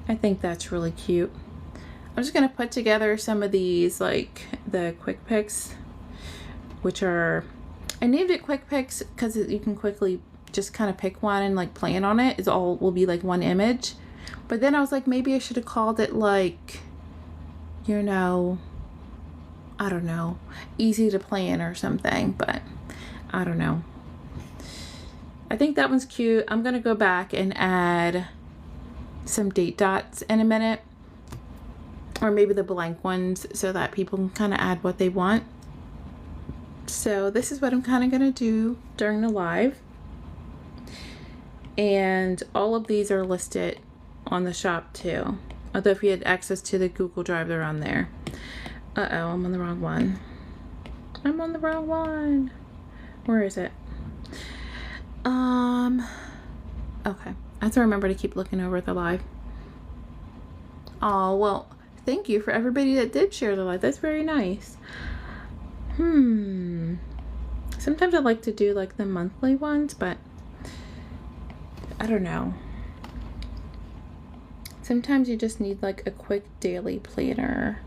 I think that's really cute. I'm just gonna put together some of these, like the quick picks, which are, I named it quick picks because you can quickly just kind of pick one and like plan on it. It's all will be like one image. But then I was like, maybe I should have called it like, you know, I don't know, easy to plan or something, but I don't know. I think that one's cute. I'm gonna go back and add some date dots in a minute, or maybe the blank ones, so that people can kind of add what they want. So this is what I'm kind of gonna do during the live. And all of these are listed on the shop too. Although if you had access to the Google Drive, they're on there. Uh-oh, I'm on the wrong one. I'm on the wrong one. Where is it? Okay. I have to remember to keep looking over the live. Oh, well, thank you for everybody that did share the live. That's very nice. Sometimes I like to do like the monthly ones, but I don't know. Sometimes you just need like a quick daily planner.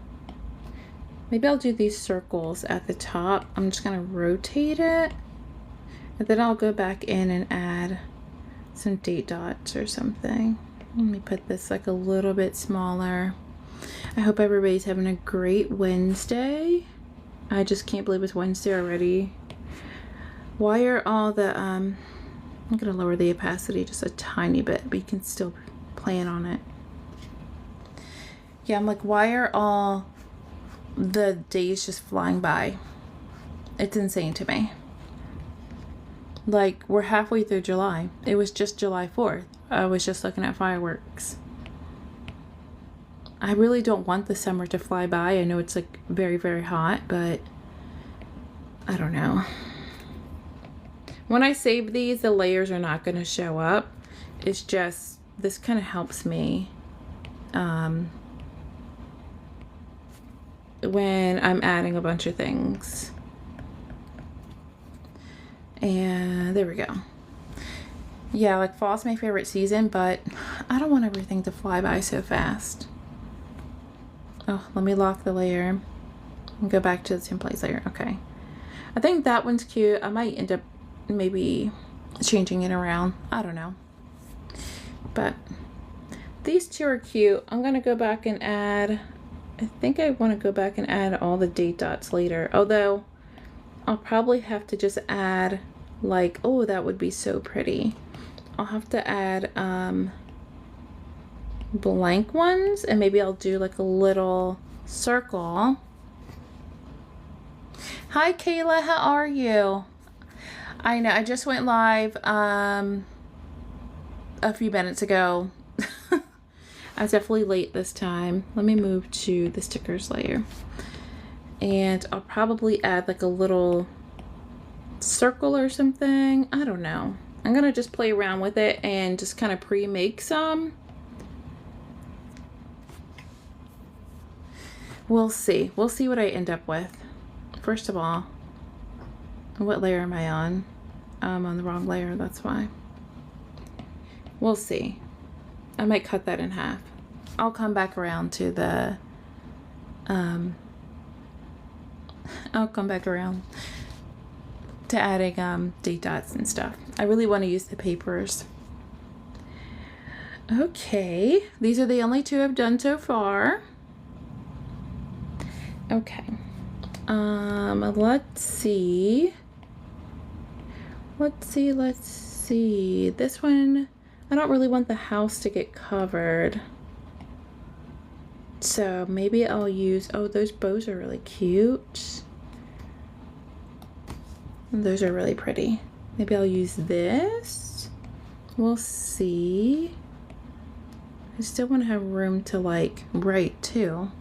Maybe I'll do these circles at the top. I'm just gonna rotate it, and then I'll go back in and add some date dots or something. Let me put this like a little bit smaller. I hope everybody's having a great Wednesday. I just can't believe it's Wednesday already. Why are all the, I'm gonna lower the opacity just a tiny bit, but you can still plan on it. Yeah, I'm like, why are all the days just flying by? It's insane to me. Like, we're halfway through July. It was just July 4th. I was just looking at fireworks. I really don't want the summer to fly by. I know it's like very, very hot, but I don't know. When I save these, the layers are not going to show up. It's just, this kind of helps me when I'm adding a bunch of things. And there we go. Yeah, like fall's my favorite season, but I don't want everything to fly by so fast. Oh, let me lock the layer and go back to the templates layer. Okay. I think that one's cute. I might end up maybe changing it around. I don't know. But these two are cute. I'm going to go back and add, I think I want to go back and add all the date dots later. Although I'll probably have to just add like, oh, that would be so pretty. I'll have to add blank ones, and maybe I'll do like a little circle. Hi Kayla, how are you? I know I just went live a few minutes ago. I was definitely late this time. Let me move to the stickers layer, and I'll probably add like a little circle or something. I don't know. I'm gonna just play around with it and just kind of pre-make some. We'll see. We'll see what I end up with. First of all, what layer am I on? I'm on the wrong layer, that's why. We'll see. I might cut that in half. I'll come back around to the, I'll come back around to adding date dots and stuff. I really want to use the papers. Okay, these are the only two I've done so far. Okay, let's see. Let's see. This one, I don't really want the house to get covered. So maybe I'll use, oh, those bows are really cute. Those are really pretty. Maybe I'll use this. We'll see. I still want to have room to like write too.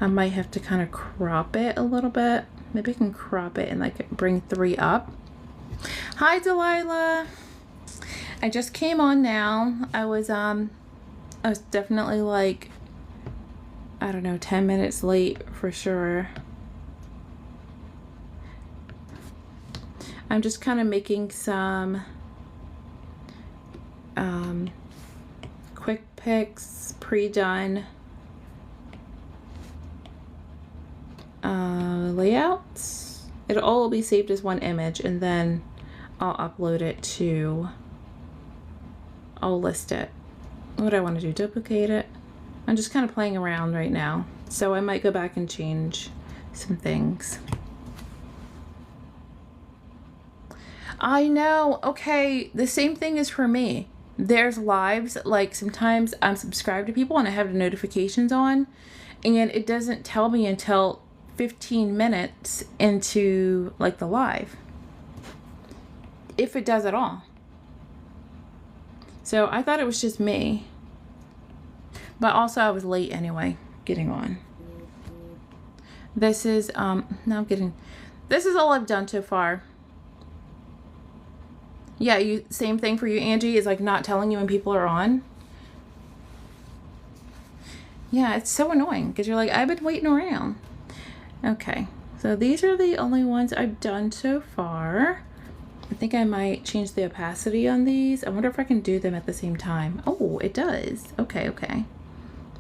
I might have to kind of crop it a little bit. Maybe I can crop it and like bring 3 up. Hi Delilah. I just came on now. I was definitely like, I don't know, 10 minutes late for sure. I'm just kind of making some quick picks pre-done layouts. It'll all be saved as one image, and then I'll upload it to, I'll list it. What do I want to do? Duplicate it? I'm just kind of playing around right now, so I might go back and change some things. I know. Okay, the same thing is for me. There's lives, like sometimes I'm subscribed to people and I have the notifications on, and it doesn't tell me until 15 minutes into like the live, if it does at all. So I thought it was just me, but also I was late anyway getting on. This is this is all I've done so far. Yeah, same thing for you, Angie, is like not telling you when people are on. Yeah, it's so annoying because you're like, I've been waiting around. Okay, so these are the only ones I've done so far. I think I might change the opacity on these. I wonder if I can do them at the same time. Oh, it does. Okay, okay.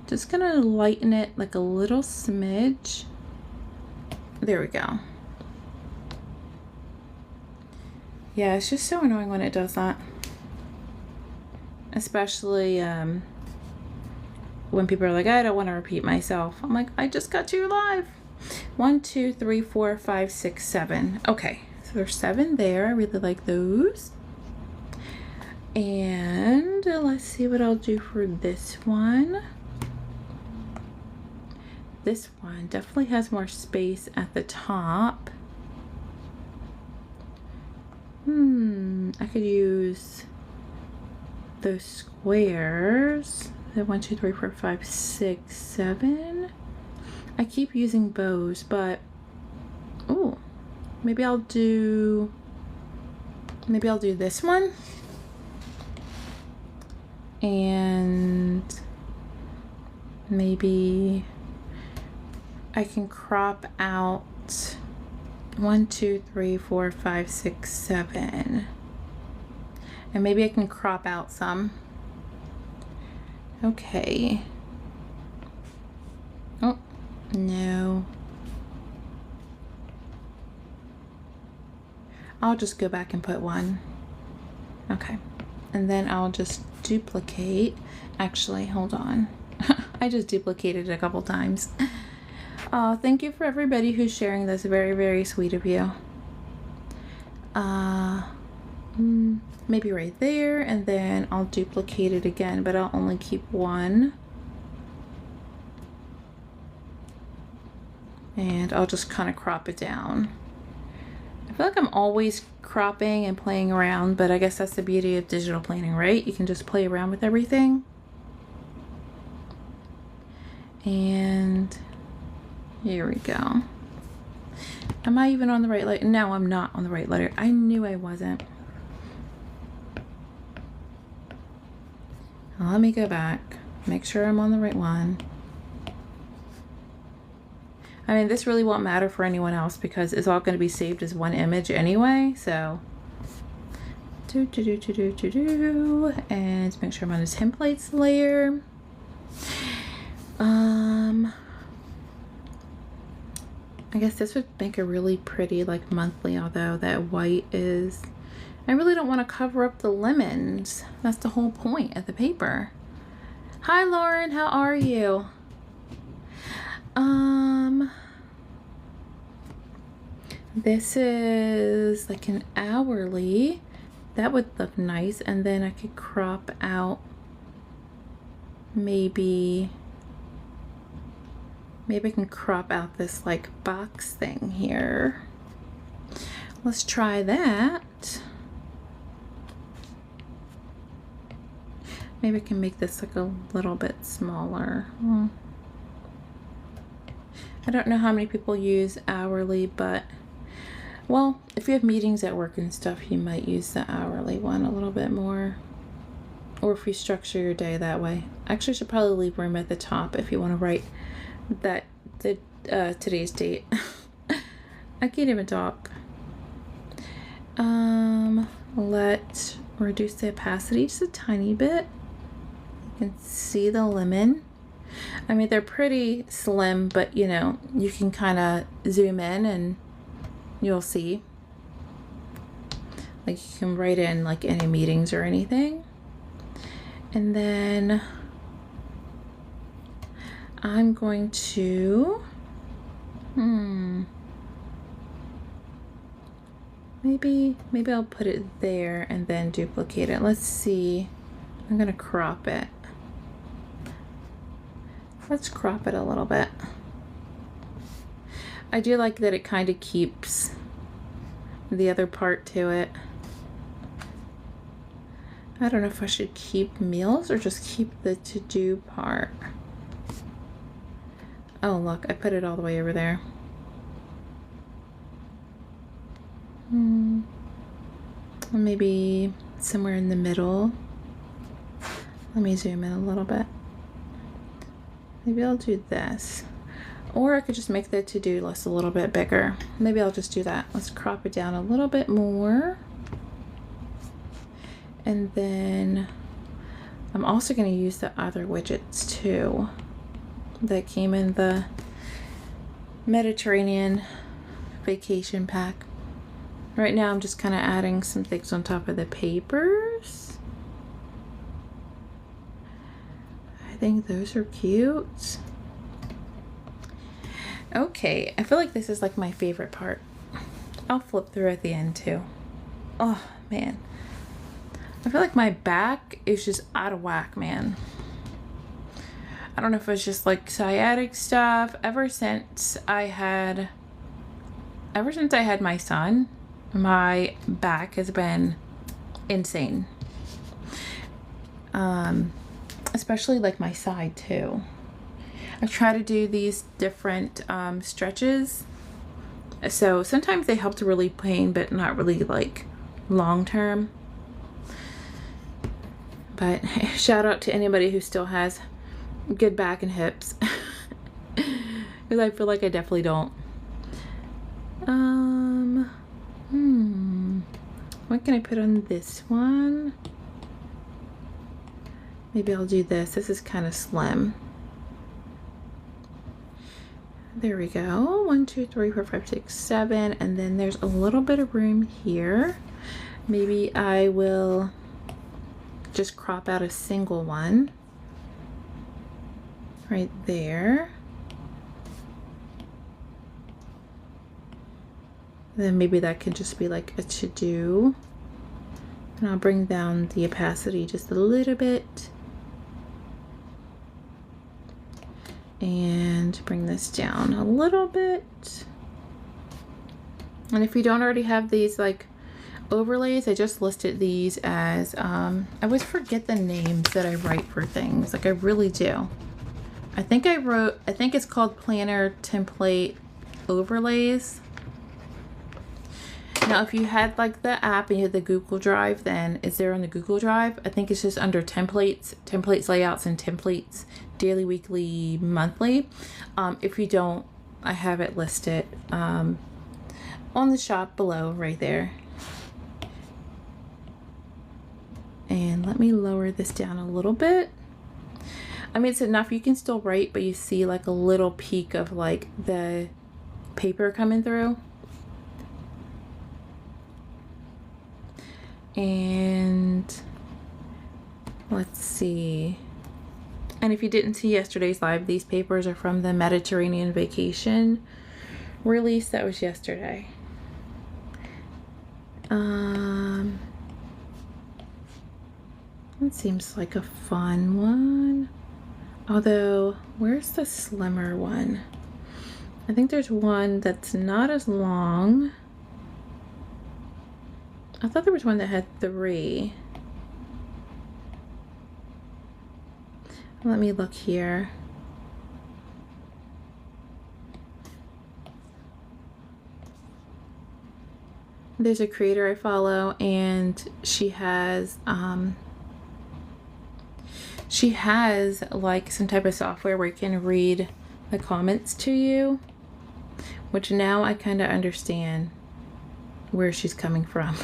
Just gonna lighten it like a little smidge. There we go. Yeah, it's just so annoying when it does that. Especially when people are like, I don't want to repeat myself. I'm like, I just got you live. 1, 2, 3, 4, 5, 6, 7. Okay, so there's 7 there. I really like those. And let's see what I'll do for this one. This one definitely has more space at the top. I could use those squares. The 1, 2, 3, 4, 5, 6, 7. I keep using bows, but oh, maybe I'll do this one, and maybe I can crop out 1, 2, 3, 4, 5, 6, 7. And maybe I can crop out some. Okay. Oh, no. I'll just go back and put one. Okay. And then I'll just duplicate. Actually, hold on. I just duplicated it a couple times. Thank you for everybody who's sharing this. Very, very sweet of you. Maybe right there, and then I'll duplicate it again, but I'll only keep one. And I'll just kind of crop it down. I feel like I'm always cropping and playing around, but I guess that's the beauty of digital planning, right? You can just play around with everything. And here we go. Am I even on the right letter? No, I'm not on the right letter. I knew I wasn't. Let me go back. Make sure I'm on the right one. I mean, this really won't matter for anyone else because it's all going to be saved as one image anyway. So, and make sure I'm on the templates layer. I guess this would make a really pretty like monthly, although that white is, I really don't want to cover up the lemons. That's the whole point of the paper. Hi Lauren, how are you? This is like an hourly. That would look nice, and then I could crop out maybe I can crop out this like box thing here. Let's try that. Maybe I can make this like a little bit smaller. I don't know how many people use hourly, but well, if you have meetings at work and stuff, you might use the hourly one a little bit more. Or if you structure your day that way. Actually, I should probably leave room at the top if you want to write that today's date. I can't even talk. Let reduce the opacity just a tiny bit. You can see the lemon. I mean, they're pretty slim, but you know, you can kind of zoom in and you'll see. Like you can write in like any meetings or anything. And then I'm going to, maybe I'll put it there and then duplicate it. Let's see. I'm gonna crop it. Let's crop it a little bit. I do like that it kind of keeps the other part to it. I don't know if I should keep meals or just keep the to-do part. Oh, look, I put it all the way over there. Maybe somewhere in the middle. Let me zoom in a little bit. Maybe I'll do this. Or I could just make the to-do list a little bit bigger. Maybe I'll just do that. Let's crop it down a little bit more. And then I'm also going to use the other widgets too that came in the Mediterranean vacation pack. Right now I'm just kind of adding some things on top of the papers. I think those are cute. Okay, I feel like this is like my favorite part. I'll flip through at the end too. Oh man. I feel like my back is just out of whack, man. I don't know if it's just like sciatic stuff. Ever since I had my son, my back has been insane. Especially like my side too. I try to do these different stretches. So sometimes they help to relieve pain, but not really like long term. But shout out to anybody who still has good back and hips. Because I feel like I definitely don't. What can I put on this one? Maybe I'll do this. This is kind of slim. There we go. 1, 2, 3, 4, 5, 6, 7. And then there's a little bit of room here. Maybe I will just crop out a single one right there. Then maybe that can just be like a to-do. And I'll bring down the opacity just a little bit. And bring this down a little bit. And if you don't already have these like overlays, I just listed these as, I always forget the names that I write for things. Like I really do. I think it's called Planner Template Overlays. Now, if you had like the app and you had the Google Drive, then it's there on the Google Drive. I think it's just under templates, layouts, and templates, daily, weekly, monthly. If you don't, I have it listed on the shop below right there. And let me lower this down a little bit. I mean, it's enough. You can still write, but you see like a little peak of like the paper coming through. And let's see. And if you didn't see yesterday's live, these papers are from the Mediterranean vacation release that was yesterday. That seems like a fun one. Although, where's the slimmer one? I think there's one that's not as long. I thought there was one that had 3. Let me look here. There's a creator I follow, and she has like some type of software where you can read the comments to you, which now I kind of understand where she's coming from.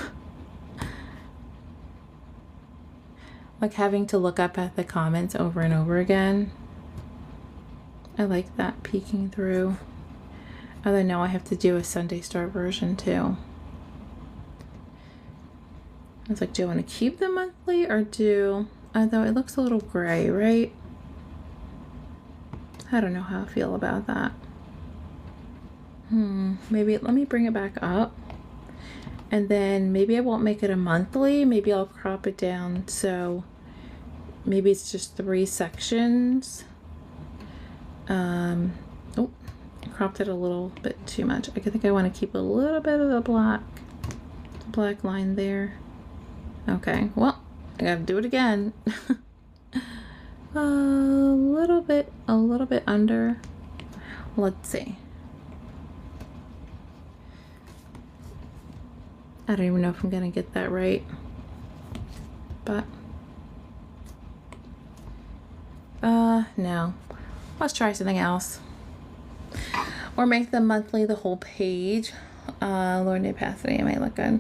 like having to look up at the comments over and over again. I like that peeking through. Although now I have to do a Sunday Start version too. I was like, do I want to keep the monthly or do, although it looks a little gray, right? I don't know how I feel about that. Maybe let me bring it back up. And then maybe I won't make it a monthly. Maybe I'll crop it down so maybe it's just 3 sections. Oh, I cropped it a little bit too much. I think I want to keep a little bit of the black line there. Okay, well, I gotta do it again. a little bit under. Let's see. I don't even know if I'm gonna get that right, but no. Let's try something else. Or make the monthly the whole page. Lord opacity might look good.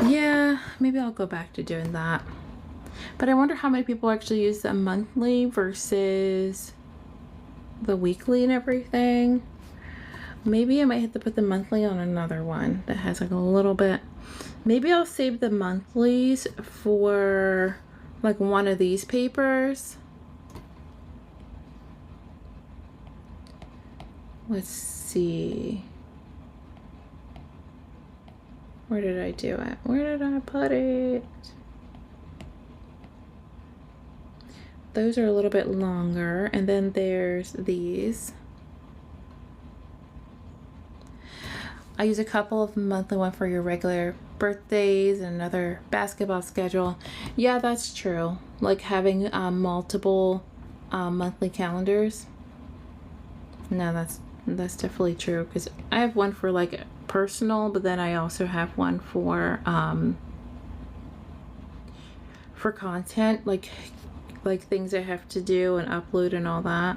Yeah, maybe I'll go back to doing that. But I wonder how many people actually use the monthly versus the weekly and everything. Maybe I might have to put the monthly on another one that has like a little bit. Maybe I'll save the monthlies for like one of these papers. Let's see. Where did I do it? Where did I put it? Those are a little bit longer. And then there's these. I use a couple of monthly one for your regular birthdays and another basketball schedule. Yeah, that's true. Like having multiple monthly calendars. No, that's definitely true, because I have one for like personal, but then I also have one for content, like things I have to do and upload and all that.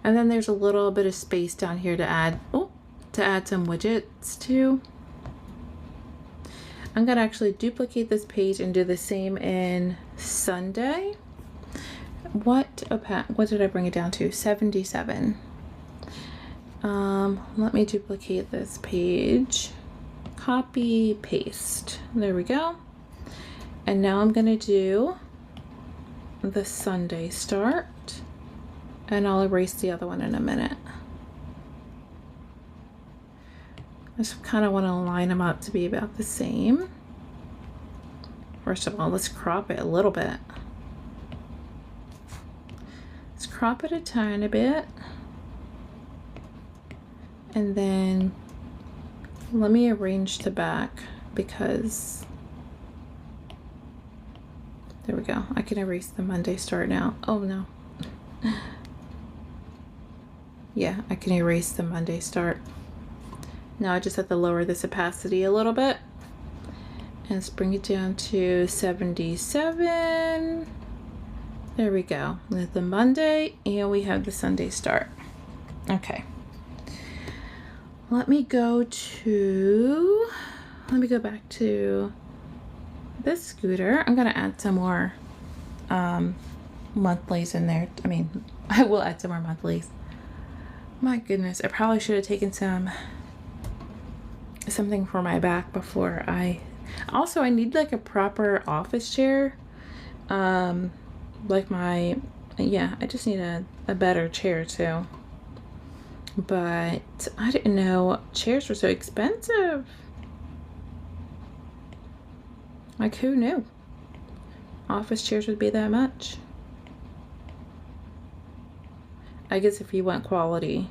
And then there's a little bit of space down here to add some widgets to. I'm gonna actually duplicate this page and do the same in Sunday. What did I bring it down to? 77. Let me duplicate this page. Copy, paste. There we go. And now I'm gonna do the Sunday Start. And I'll erase the other one in a minute. I just kind of want to line them up to be about the same. First of all, let's crop it a little bit. Let's crop it a tiny bit. And then let me arrange the back, because there we go. I can erase the Monday Start now. Oh no. Yeah, I can erase the Monday Start. Now I just have to lower this opacity a little bit. And let's bring it down to 77. There we go. With the Monday, and we have the Sunday Start. Okay. Let me go back to this scooter. I'm gonna add some more monthlies in there. I mean, I will add some more monthlies. My goodness, I probably should have taken something for my back before I need like a proper office chair. I just need a better chair too. But I didn't know chairs were so expensive. Like, who knew office chairs would be that much? I guess if you want quality,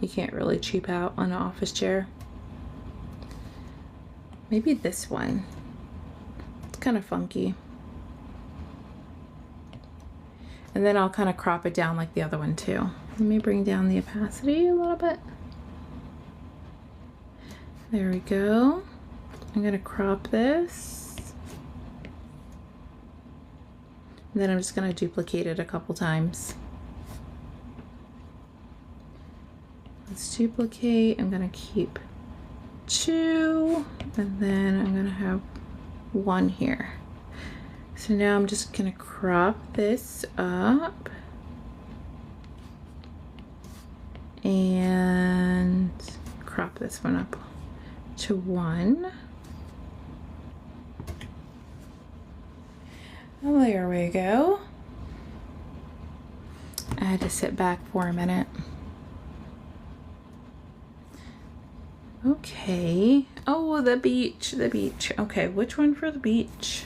you can't really cheap out on an office chair. Maybe this one. It's kind of funky. And then I'll kind of crop it down like the other one too. Let me bring down the opacity a little bit. There we go. I'm gonna crop this. And then I'm just gonna duplicate it a couple times. Let's duplicate. I'm gonna keep 2, and then I'm gonna have 1 here. So now I'm just gonna crop this up and crop this one up to 1. Oh, there we go. I had to sit back for a minute. Okay. Oh, the beach, the beach. Okay, which one for the beach?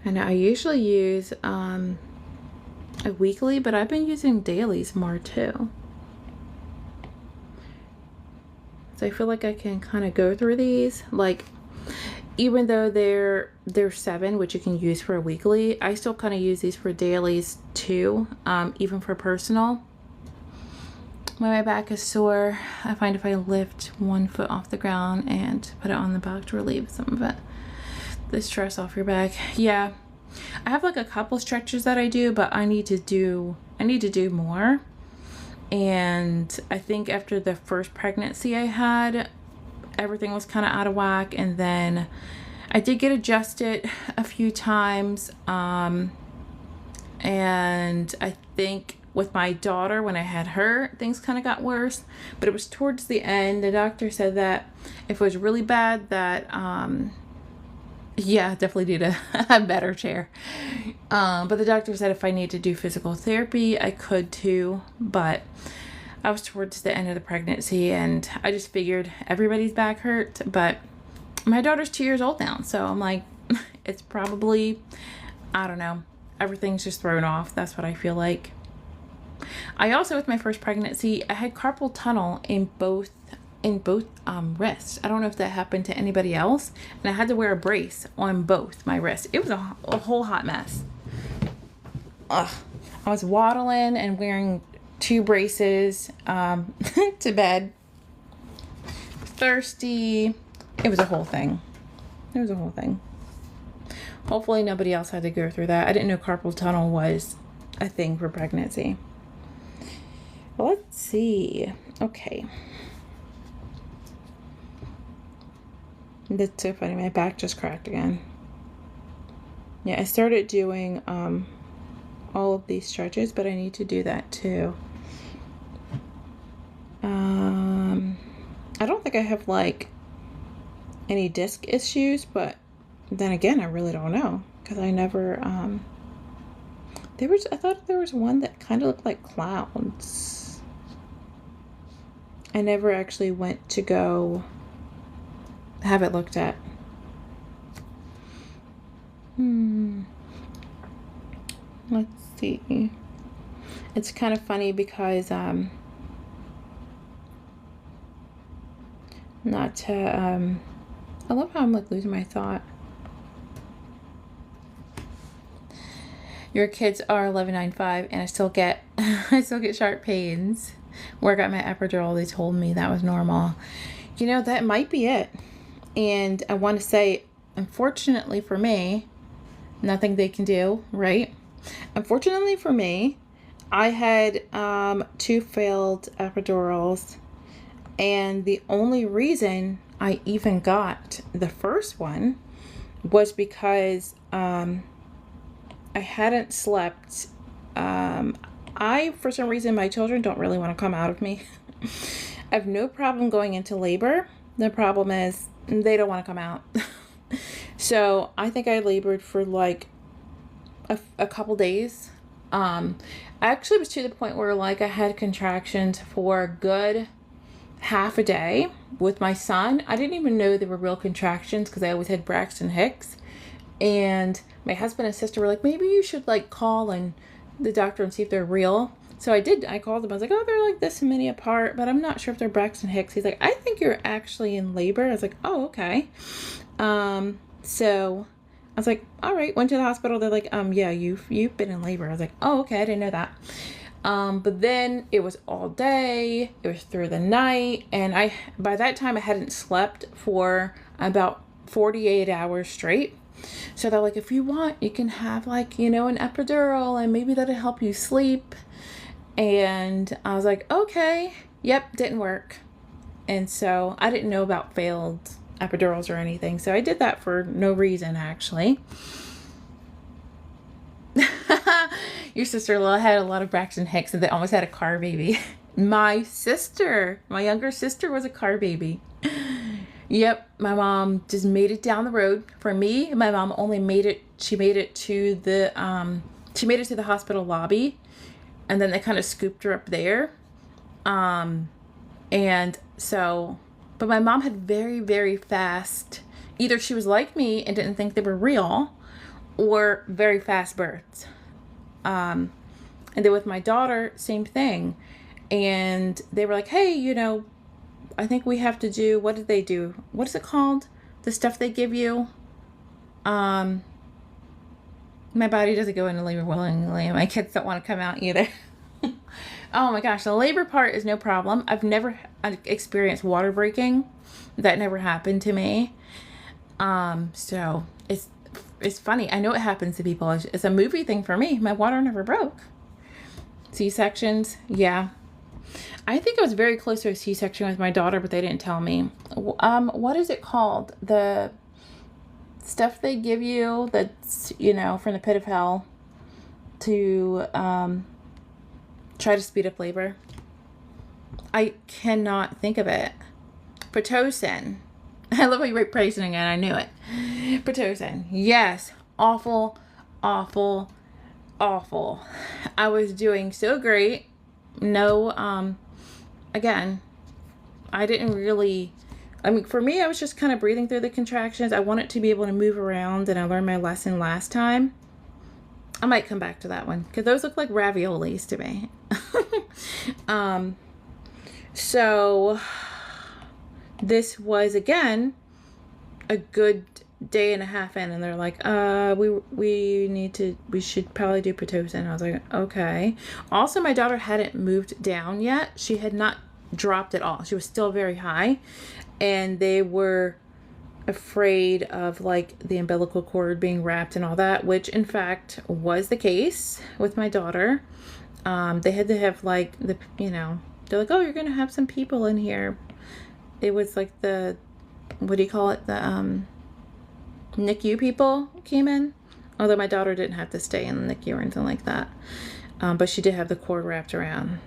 I know I usually use a weekly, but I've been using dailies more too. So I feel like I can kind of go through these, like, even though they're 7, which you can use for a weekly, I still kind of use these for dailies too, even for personal. When my back is sore, I find if I lift 1 foot off the ground and put it on the back to relieve some of it, the stress off your back. Yeah, I have like a couple stretches that I do, but I need to do more. And I think after the first pregnancy I had, everything was kind of out of whack, and then I did get adjusted a few times, and I think with my daughter, when I had her, things kind of got worse, but it was towards the end. The doctor said that if it was really bad, that yeah, definitely need a better chair, but the doctor said if I need to do physical therapy, I could too, but I was towards the end of the pregnancy, and I just figured everybody's back hurt, but my daughter's 2 years old now, so I'm like, it's probably, I don't know, everything's just thrown off. That's what I feel like. I also, with my first pregnancy, I had carpal tunnel in both wrists. I don't know if that happened to anybody else, and I had to wear a brace on both my wrists. It was a whole hot mess. Ugh. I was waddling and wearing 2 braces to bed. Thirsty. It was a whole thing. Hopefully nobody else had to go through that. I didn't know carpal tunnel was a thing for pregnancy. Let's see. Okay. That's so funny. My back just cracked again. Yeah, I started doing all of these stretches, but I need to do that too. I don't think I have like any disc issues, but then again, I really don't know, because I never I thought there was one that kind of looked like clouds. I never actually went to go have it looked at. Let's see. It's kind of funny because not to I love how I'm like losing my thought. Your kids are 11.95 and I still get sharp pains. Where I got my epidural, they told me that was normal. You know, that might be it. And I want to say, unfortunately for me, nothing they can do, right? Unfortunately for me, I had 2 failed epidurals, and the only reason I even got the first one was because I hadn't slept. For some reason, my children don't really want to come out of me. I have no problem going into labor. The problem is they don't want to come out. So I think I labored for like a couple days. I actually was to the point where like I had contractions for a good half a day with my son. I didn't even know they were real contractions because I always had Braxton Hicks. And my husband and sister were like, maybe you should like call and the doctor and see if they're real. So I did. I called them. I was like, oh, they're like this many apart, but I'm not sure if they're Braxton Hicks. He's like, I think you're actually in labor. I was like, oh, okay. So I was like, all right. Went to the hospital. They're like, yeah, you've been in labor. I was like, oh, okay. I didn't know that. But then it was all day. It was through the night, and by that time I hadn't slept for about 48 hours straight. So they're like, if you want, you can have like, an epidural and maybe that'll help you sleep. And I was like, okay, yep, didn't work. And so I didn't know about failed epidurals or anything. So I did that for no reason, actually. Your sister-in-law had a lot of Braxton Hicks and they almost had a car baby. My younger sister was a car baby. Yep, my mom just made it down the road. For me, my mom only made it to the hospital lobby, and then they kind of scooped her up there. And so, but my mom had very, very fast, either she was like me and didn't think they were real, or very fast births. And then with my daughter, same thing. And they were like, hey, I think we have to do, what did they do? What is it called? The stuff they give you? My body doesn't go into labor willingly. My kids don't want to come out either. Oh my gosh, the labor part is no problem. I've never experienced water breaking. That never happened to me. So it's funny. I know it happens to people. It's a movie thing for me. My water never broke. C-sections, yeah. I think I was very close to a C-section with my daughter, but they didn't tell me. What is it called? The stuff they give you that's, from the pit of hell to try to speed up labor. I cannot think of it. Pitocin. I love how you write Pitocin again. I knew it. Pitocin. Yes. Awful, awful, awful. I was doing so great. No, again, I didn't really, for me, I was just kind of breathing through the contractions. I wanted to be able to move around, and I learned my lesson last time. I might come back to that one because those look like raviolis to me. So this was, again, a good day and a half in, and they're like, we should probably do Pitocin. I was like, okay. Also, my daughter hadn't moved down yet. She had not dropped at all. She was still very high, and they were afraid of like the umbilical cord being wrapped and all that, which in fact was the case with my daughter. They had to have like they're like, oh, you're gonna have some people in here. It was like the, what do you call it, the NICU people came in, although my daughter didn't have to stay in the NICU or anything like that, but she did have the cord wrapped around.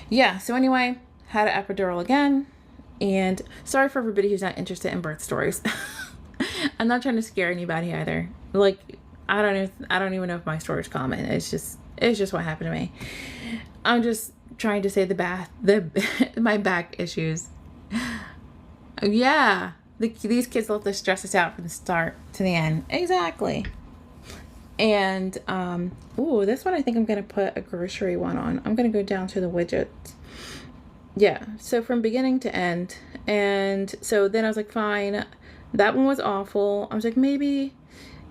Yeah, so anyway, had an epidural again. And sorry for everybody who's not interested in birth stories. I'm not trying to scare anybody either. Like, I don't even know if my story's common. It's just what happened to me. I'm just trying to say my back issues. Yeah, these kids let this stress us out from the start to the end. Exactly. And this one I think I'm gonna put a grocery one on. I'm gonna go down to the widgets. Yeah, so from beginning to end. And so then I was like, fine, that one was awful. I was like, maybe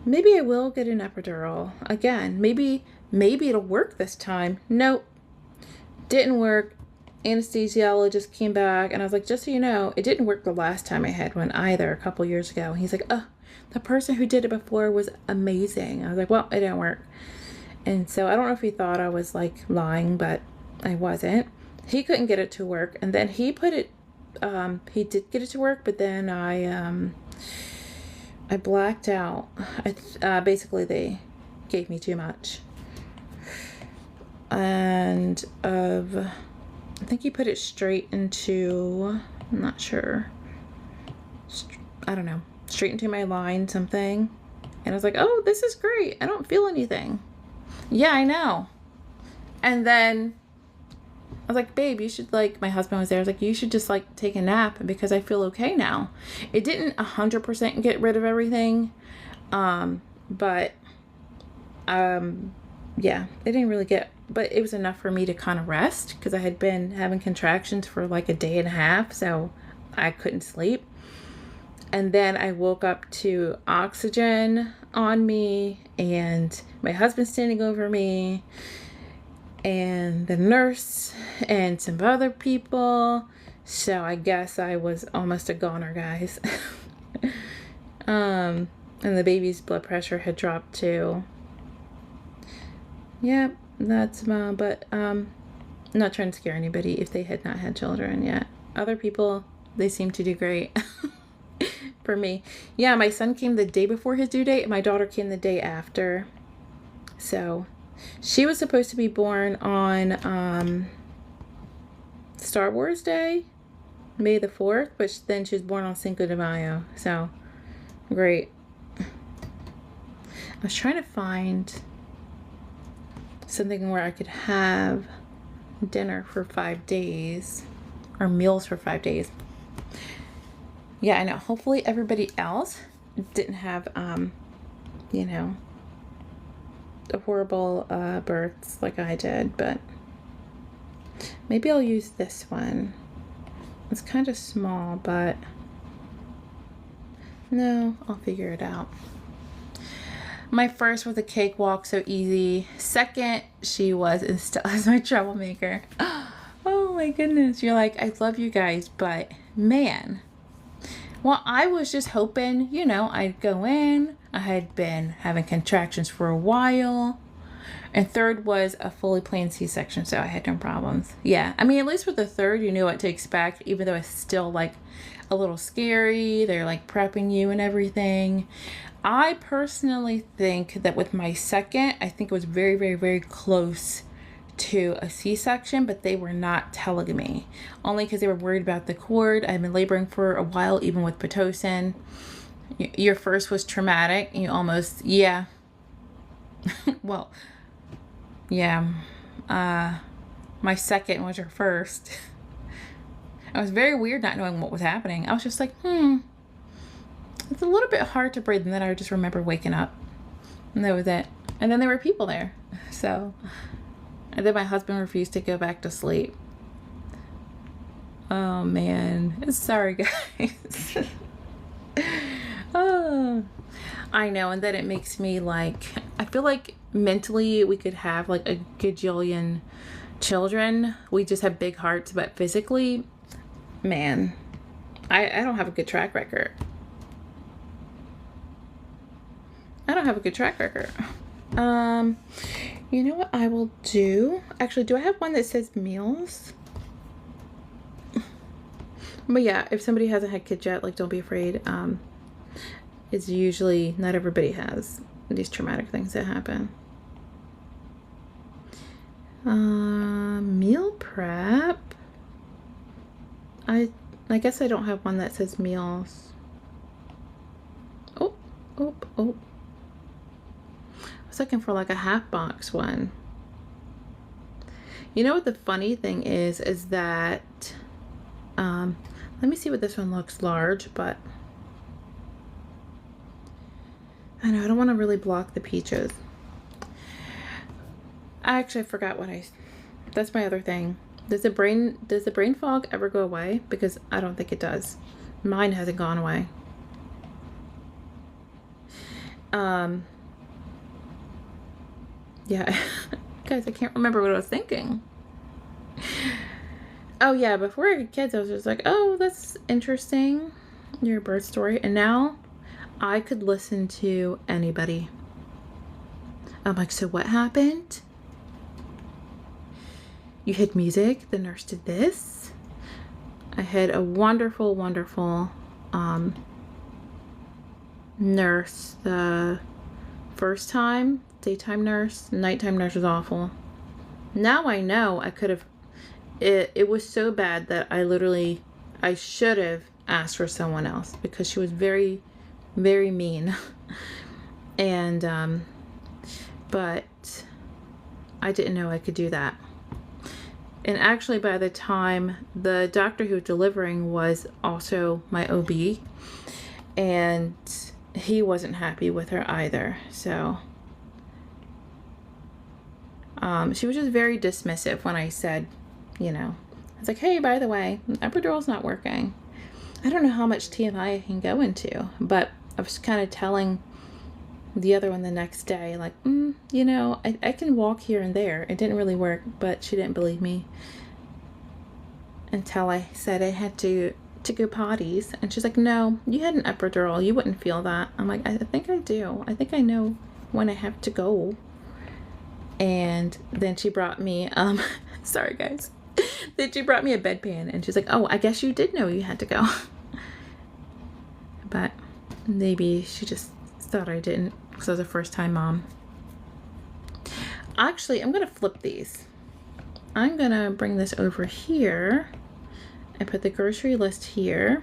I will get an epidural again. Maybe it'll work this time. Nope, didn't work. Anesthesiologist came back, and I was like, just so you know, it didn't work the last time I had one either, a couple years ago. And he's like, the person who did it before was amazing. I was like, well, it didn't work. And so I don't know if he thought I was like lying, but I wasn't. He couldn't get it to work, and then he put it, he did get it to work, but then I blacked out. Basically they gave me too much. And I think he put it straight into, I'm not sure, I don't know, straight into my line something. And I was like, oh, this is great. I don't feel anything. Yeah, I know. And then I was like, babe, you should, like, my husband was there. I was like, you should just, like, take a nap because I feel okay now. It didn't 100% get rid of everything. But yeah, it didn't really but it was enough for me to kind of rest because I had been having contractions for like a day and a half. So I couldn't sleep. And then I woke up to oxygen on me and my husband standing over me, and the nurse and some other people. So I guess I was almost a goner, guys. And the baby's blood pressure had dropped too. Yep, that's mom. But I'm not trying to scare anybody if they had not had children yet. Other people, they seem to do great. For me, yeah, my son came the day before his due date, and my daughter came the day after. So she was supposed to be born on Star Wars Day, May the 4th, but then she was born on Cinco de Mayo. So great. I was trying to find something where I could have dinner for 5 days, or meals for 5 days. Yeah, I know. Hopefully everybody else didn't have, you know, horrible births like I did, but maybe I'll use this one. It's kind of small, but no, I'll figure it out. My first was a cakewalk, so easy. Second, she was installed as my troublemaker. Oh my goodness. You're like, I love you guys, but man. Well, I was just hoping, you know, I'd go in. I had been having contractions for a while. And third was a fully planned C-section, so I had no problems. Yeah, I mean, at least with the third, you knew what to expect, even though it's still, like, a little scary. They're, like, prepping you and everything. I personally think that with my second, I think it was very, very, very close to a C-section, but they were not telling me. Only because they were worried about the cord. I've been laboring for a while, even with Pitocin. Your first was traumatic. You almost, yeah. Well, yeah. My second was your first. It was very weird not knowing what was happening. I was just like, it's a little bit hard to breathe. And then I just remember waking up. And that was it. And then there were people there. So, and then my husband refused to go back to sleep. Oh, man. Sorry, guys. Oh, I know. And then it makes me like, I feel like mentally we could have like a gajillion children. We just have big hearts, but physically, man, I don't have a good track record. I don't have a good track record. You know what I will do? Actually, do I have one that says meals? But yeah, if somebody hasn't had kids yet, like, don't be afraid. It's usually, not everybody has these traumatic things that happen. Meal prep. I guess I don't have one that says meals. Oh. I was looking for like a half box one. You know what the funny thing is that, let me see what this one looks large, but I know I don't want to really block the peaches. I actually forgot what that's my other thing. Does the brain fog ever go away? Because I don't think it does. Mine hasn't gone away. Yeah. Guys, I can't remember what I was thinking. Oh yeah, before I had kids, I was just like, oh, that's interesting, your birth story. And now I could listen to anybody. I'm like, so what happened? You had music, the nurse did this. I had a wonderful, wonderful nurse the first time, daytime nurse. Nighttime nurse was awful. Now I know I could have, it was so bad that I should have asked for someone else because she was very, very mean. And, but I didn't know I could do that. And actually, by the time the doctor who was delivering was also my OB, and he wasn't happy with her either. So she was just very dismissive when I said, you know, I was like, hey, by the way, epidural's not working. I don't know how much TMI I can go into, but I was kind of telling the other one the next day, like, you know, I can walk here and there. It didn't really work, but she didn't believe me until I said I had to go potties. And she's like, no, you had an epidural. You wouldn't feel that. I'm like, I think I do. I think I know when I have to go. And then she brought me, sorry guys. Then she brought me a bedpan and she's like, oh, I guess you did know you had to go. But maybe she just thought I didn't because I was a first time mom. Actually, I'm going to flip these. I'm going to bring this over here and put the grocery list here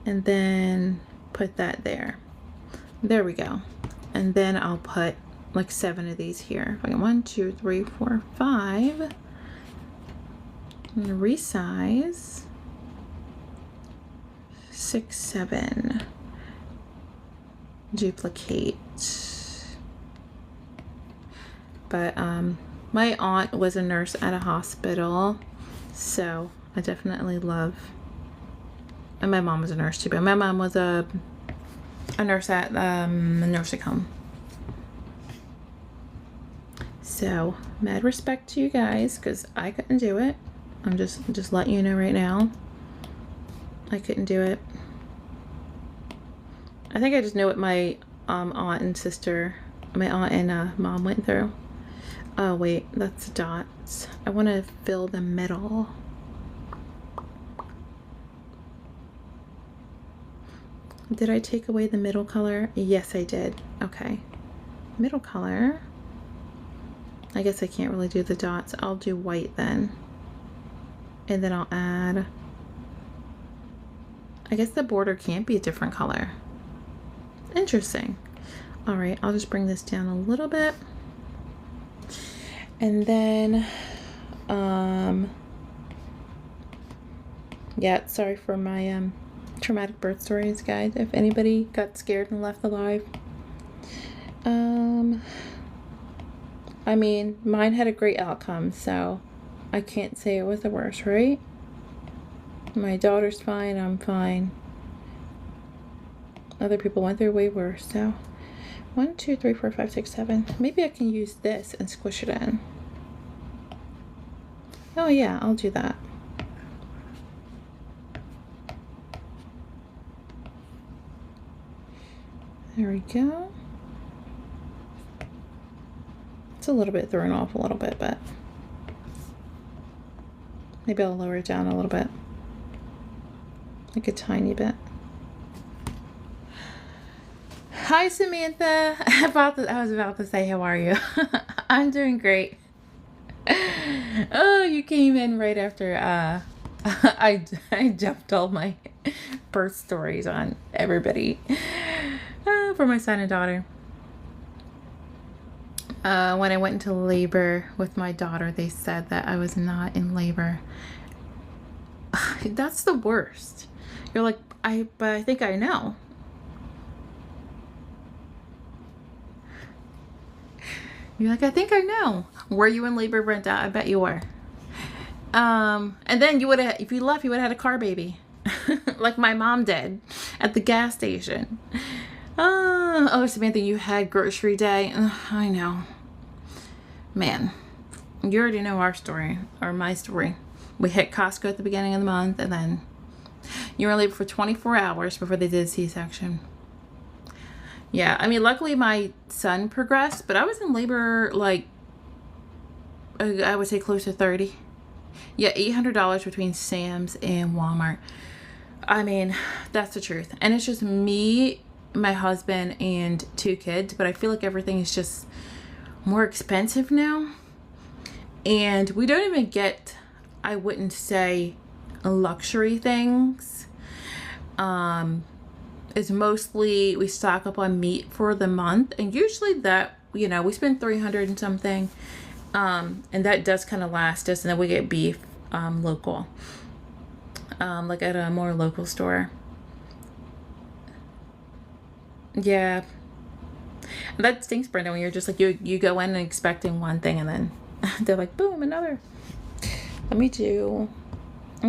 and then put that there. There we go. And then I'll put like 7 of these here. 1, 2, 3, 4, 5. I'm going to resize. 6, 7. Duplicate. But my aunt was a nurse at a hospital, so I definitely love, and my mom was a nurse too, but my mom was a nurse at a nursing home. So mad respect to you guys, because I couldn't do it. I'm just letting you know right now, I couldn't do it. I think I just know what my aunt and sister, my aunt and mom went through. Oh wait, that's dots. I want to fill the middle. Did I take away the middle color? Yes, I did. Okay. Middle color. I guess I can't really do the dots. I'll do white then. And then I'll add, I guess the border can't be a different color. Interesting. All right, I'll just bring this down a little bit. And then, yeah, sorry for my traumatic birth stories, guys, if anybody got scared and left alive. I mean, mine had a great outcome, so I can't say it was the worst, right? My daughter's fine, I'm fine. Other people went through way worse, so 1, 2, 3, 4, 5, 6, 7. Maybe I can use this and squish it in. Oh yeah, I'll do that. There we go. It's a little bit thrown off a little bit, but maybe I'll lower it down a little bit. Like a tiny bit. Hi Samantha. I was about to say, how are you? I'm doing great. Oh, you came in right after I dumped all my birth stories on everybody for my son and daughter. When I went into labor with my daughter, they said that I was not in labor. That's the worst. You're like, but I think I know. You're like, I think I know. Were you in labor, Brenda? I bet you were. And then you would have, if you left, you would have had a car baby. Like my mom did at the gas station. Oh, Samantha, you had grocery day. I know. Man, you already know our story, or my story. We hit Costco at the beginning of the month, and then you were in labor for 24 hours before they did a C-section. Yeah, I mean, luckily my son progressed, but I was in labor, like, I would say close to 30. Yeah, $800 between Sam's and Walmart. I mean, that's the truth. And it's just me, my husband, and 2 kids, but I feel like everything is just more expensive now. And we don't even get, I wouldn't say, luxury things. It's mostly we stock up on meat for the month, and usually that, you know, we spend $300 and something, and that does kind of last us, and then we get beef local, like at a more local store. Yeah, that stinks, Brenda, when you're just like, you go in and expecting one thing, and then they're like, boom, another. I'm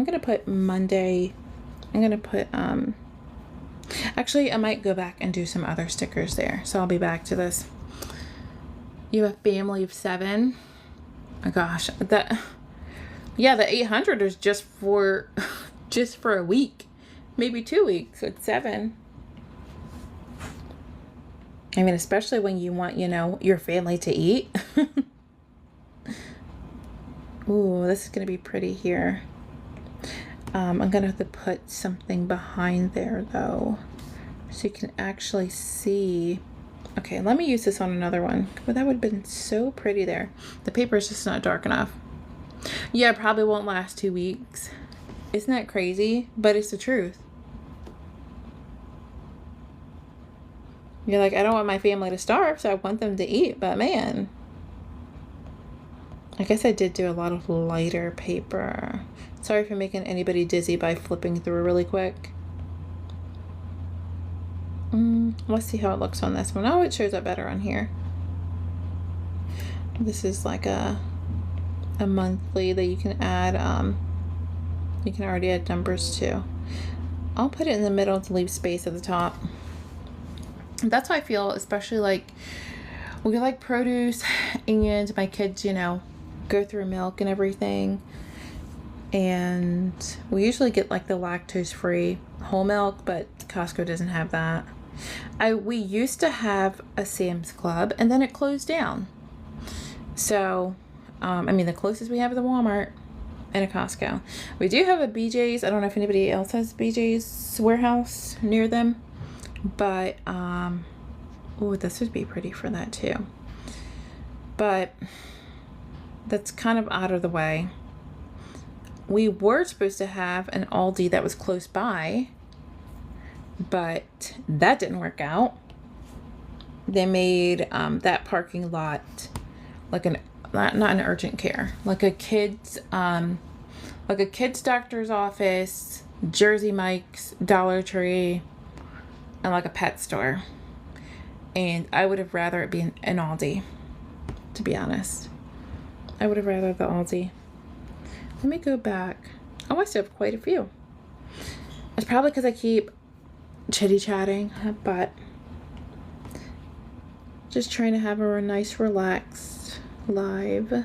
gonna put Monday. I'm gonna put actually, I might go back and do some other stickers there. So I'll be back to this. You have a family of 7. Oh gosh, yeah, the 800 is just for a week, maybe 2 weeks. So it's 7. I mean, especially when you want, you know, your family to eat. Ooh, this is going to be pretty here. I'm going to have to put something behind there, though, so you can actually see. Okay, let me use this on another one. But that would have been so pretty there. The paper is just not dark enough. Yeah, it probably won't last 2 weeks. Isn't that crazy? But it's the truth. You're like, I don't want my family to starve, so I want them to eat. But man, I guess I did do a lot of lighter paper. Sorry for making anybody dizzy by flipping through really quick. Let's see how it looks on this one. Oh, it shows up better on here. This is like a monthly that you can add. You can already add numbers to. I'll put it in the middle to leave space at the top. That's how I feel, especially like we like produce and my kids, you know, go through milk and everything. And we usually get like the lactose free whole milk, but Costco doesn't have that. We used to have a Sam's Club and then it closed down. So, I mean, the closest we have is a Walmart and a Costco. We do have a BJ's. I don't know if anybody else has BJ's warehouse near them, but, oh, this would be pretty for that too. But that's kind of out of the way. We were supposed to have an Aldi that was close by, but that didn't work out. They made that parking lot like not an urgent care, like a kid's doctor's office, Jersey Mike's, Dollar Tree, and like a pet store. And I would have rather it be an Aldi, to be honest. I would have rather the Aldi. Let me go back. Oh, I still have quite a few. It's probably because I keep chitty-chatting, but just trying to have a nice relaxed live.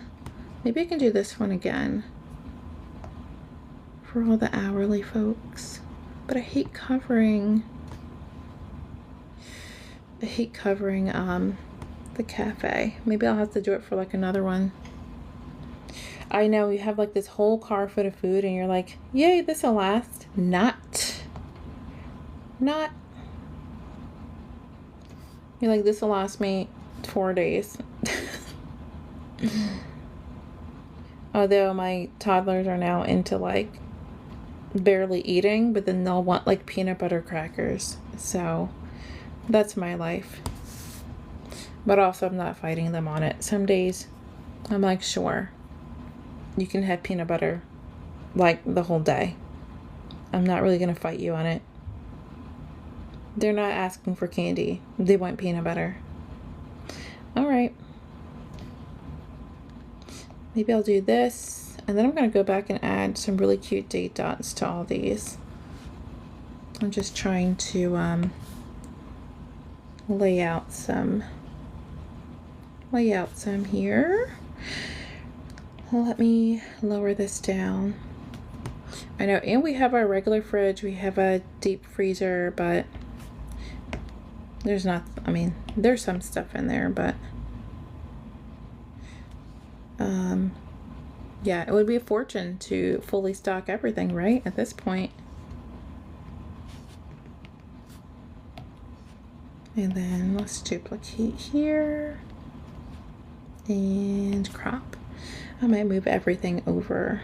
Maybe I can do this one again for all the hourly folks. But I hate covering the cafe. Maybe I'll have to do it for like another one. I know you have like this whole car full of food and you're like, yay, this will last. Not. You're like, this will last me 4 days. Although my toddlers are now into like barely eating, but then they'll want like peanut butter crackers. So that's my life. But also I'm not fighting them on it. Some days I'm like, sure, you can have peanut butter like the whole day. I'm not really going to fight you on it. They're not asking for candy. They want peanut butter. All right. Maybe I'll do this. And then I'm going to go back and add some really cute date dots to all these. I'm just trying to lay out some here. Let me lower this down. I know, and we have our regular fridge. We have a deep freezer, but there's not, I mean, there's some stuff in there, but yeah, it would be a fortune to fully stock everything, right? At this point. And then let's duplicate here and crop. I might move everything over.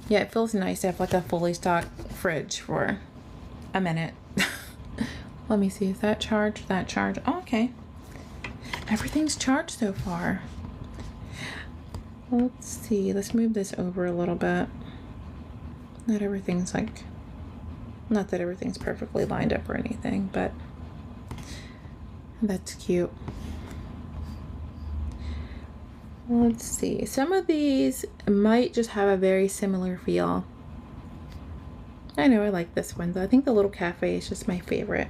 Yeah, it feels nice to have like a fully stocked fridge for a minute. Let me see, is that charged? That charged. Oh, okay. Everything's charged so far. Let's see, let's move this over a little bit. Not everything's like, not that everything's perfectly lined up or anything, but that's cute. Let's see, some of these might just have a very similar feel. I know I like this one though. I think the little cafe is just my favorite.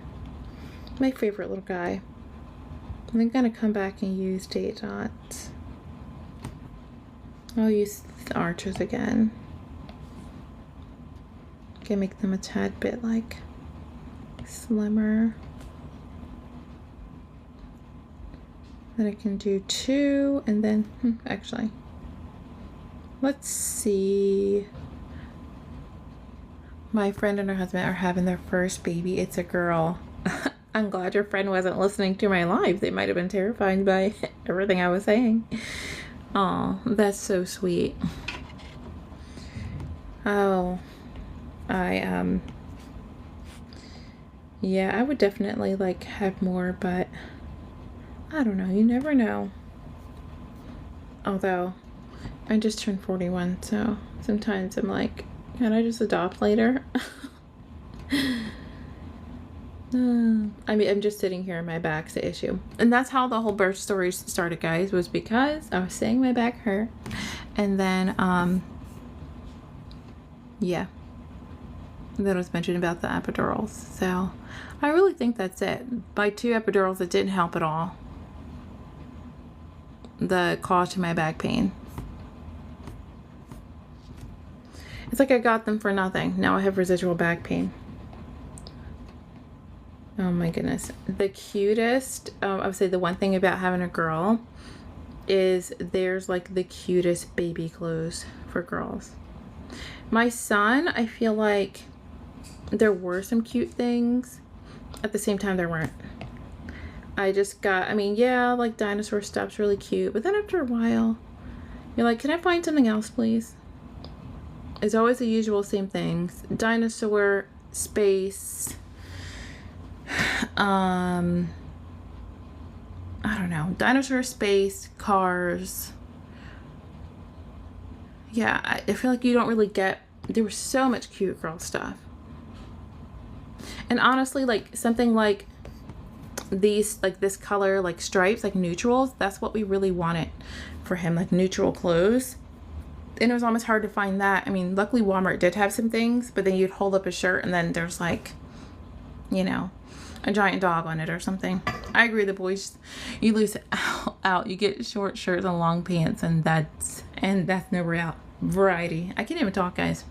My favorite little guy. I'm gonna come back and use date dots. I'll use the arches again. Gonna make them a tad bit like slimmer. Then I can do 2 and then, actually, let's see. My friend and her husband are having their first baby. It's a girl. I'm glad your friend wasn't listening to my live. They might have been terrified by everything I was saying. Oh, that's so sweet. Oh, yeah, I would definitely like have more, but I don't know. You never know. Although I just turned 41, so sometimes I'm like, can I just adopt later? I mean, I'm just sitting here and my back's the issue. And that's how the whole birth story started, guys, was because I was saying my back hurt. And then, yeah. And then it was mentioned about the epidurals. So I really think that's it. By 2 epidurals, it didn't help at all. The cause to my back pain. It's like I got them for nothing. Now I have residual back pain. Oh my goodness. The cutest, I would say the one thing about having a girl is there's like the cutest baby clothes for girls. My son, I feel like there were some cute things. At the same time, there weren't. I mean, yeah, like dinosaur stuff's really cute. But then after a while, you're like, can I find something else, please? It's always the usual same things. Dinosaur, space, I don't know. Dinosaur, space, cars. Yeah, I feel like you don't really get... There was so much cute girl stuff. And honestly, like something like these, like this color, like stripes, like neutrals, that's what we really wanted for him, like neutral clothes. And it was almost hard to find that. I mean, luckily Walmart did have some things, but then you'd hold up a shirt and then there's like, you know, a giant dog on it or something. I agree, the boys, you lose out. You get short shirts and long pants, and that's no variety. I can't even talk, guys.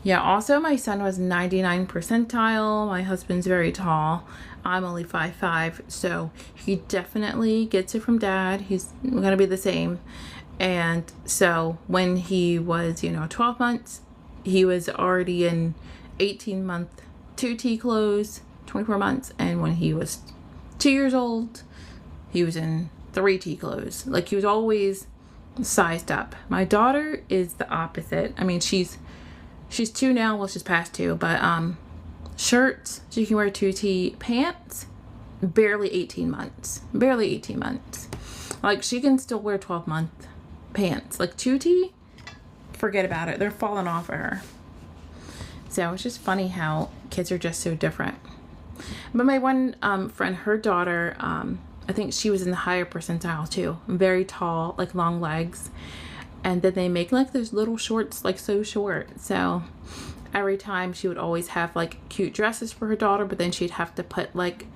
Yeah, also my son was 99 percentile. My husband's very tall. I'm only 5'5", so he definitely gets it from dad. He's gonna be the same. And so when he was, 12 months, he was already in 18-month 2T clothes, 24 months. And when he was 2 years old, he was in 3T clothes. Like, he was always sized up. My daughter is the opposite. I mean, she's 2 now. Well, she's past 2, but shirts, she can wear 2T. Pants, barely 18 months. Like, she can still wear 12-month pants. Like 2T, forget about it. They're falling off of her. So it's just funny how kids are just so different. But my one friend, her daughter, I think she was in the higher percentile too. Very tall, like long legs. And then they make like those little shorts, like so short. So every time she would always have like cute dresses for her daughter, but then she'd have to put like,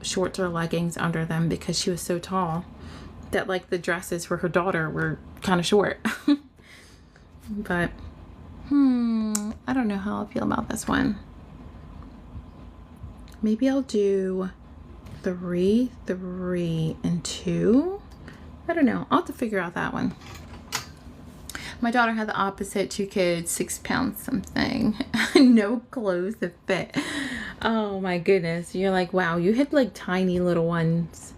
shorts or leggings under them because she was so tall that like the dresses for her daughter were kind of short. But I don't know how I feel about this one. Maybe I'll do 3, 3, and 2. I don't know. I'll have to figure out that one. My daughter had the opposite. 2 kids, 6 pounds something. No clothes to fit. Oh my goodness. You're like, wow, you had like tiny little ones.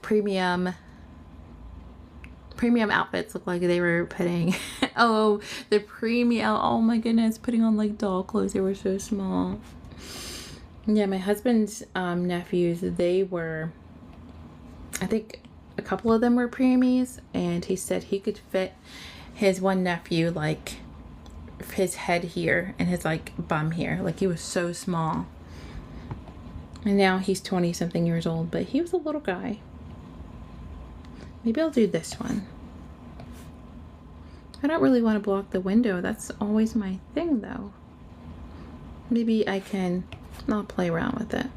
Premium outfits look like they were putting the premium, oh my goodness, putting on like doll clothes. They were so small. Yeah, my husband's nephews, they were, I think a couple of them were preemies, and he said he could fit his one nephew like his head here and his like bum here. Like, he was so small. And now he's 20 something years old, but he was a little guy. Maybe I'll do this one. I don't really want to block the window. That's always my thing, though. Maybe I'll play around with it.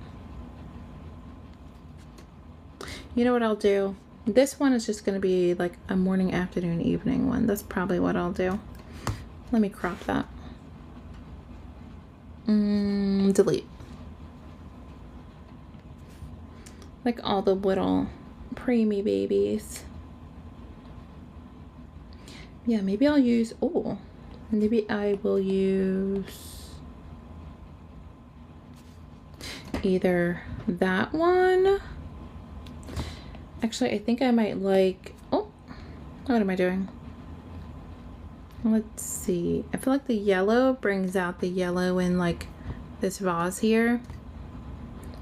You know what I'll do? This one is just going to be like a morning, afternoon, evening one. That's probably what I'll do. Let me crop that. Delete. Like all the little preemie babies. Yeah, maybe I'll use, oh, maybe I will use either that one. Actually, I think I might like, oh, what am I doing? Let's see. I feel like the yellow brings out the yellow in like this vase here.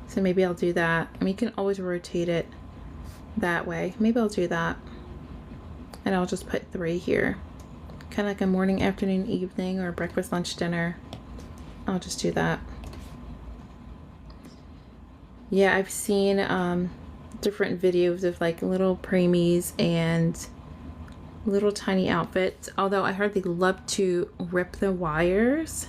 So maybe I'll do that. I mean, you can always rotate it that way. Maybe I'll do that. And I'll just put 3 here. Kind of like a morning, afternoon, evening, or breakfast, lunch, dinner. I'll just do that. Yeah, I've seen different videos of like little preemies and little tiny outfits. Although I heard they love to rip the wires.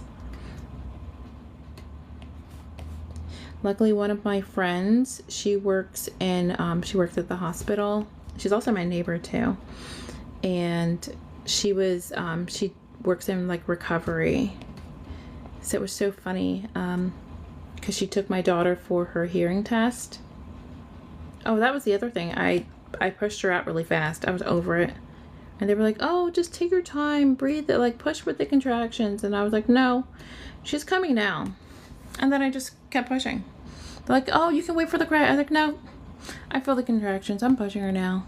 Luckily, one of my friends, she works at the hospital. She's also my neighbor too. And she works in like recovery. So it was so funny because she took my daughter for her hearing test. Oh, that was the other thing. I pushed her out really fast. I was over it. And they were like, oh, just take your time, breathe it, like push with the contractions. And I was like, no, she's coming now. And then I just kept pushing. They're like, oh, you can wait for the cry. I was like, no, I feel the contractions. I'm pushing her now.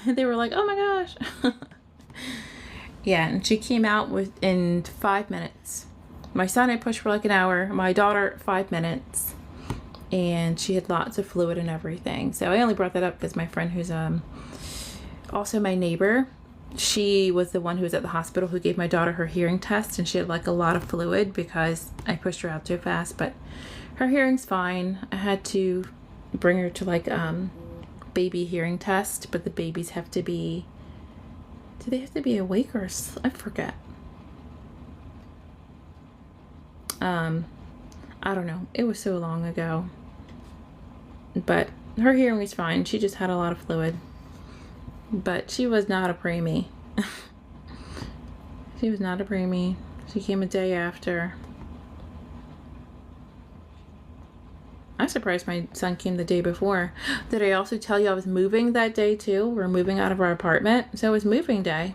They were like, oh my gosh. Yeah, and she came out within 5 minutes. My son I pushed for like an hour. My daughter 5 minutes. And she had lots of fluid and everything. So I only brought that up because my friend who's also my neighbor, she was the one who was at the hospital who gave my daughter her hearing test, and she had like a lot of fluid because I pushed her out too fast, but her hearing's fine. I had to bring her to like baby hearing test, but the babies have to be, do they have to be awake or I forget. I don't know. It was so long ago. But her hearing is fine. She just had a lot of fluid. But she was not a preemie. She was not a preemie. She came a day after. I'm surprised my son came the day before. Did I also tell you I was moving that day too? We're moving out of our apartment. So it was moving day.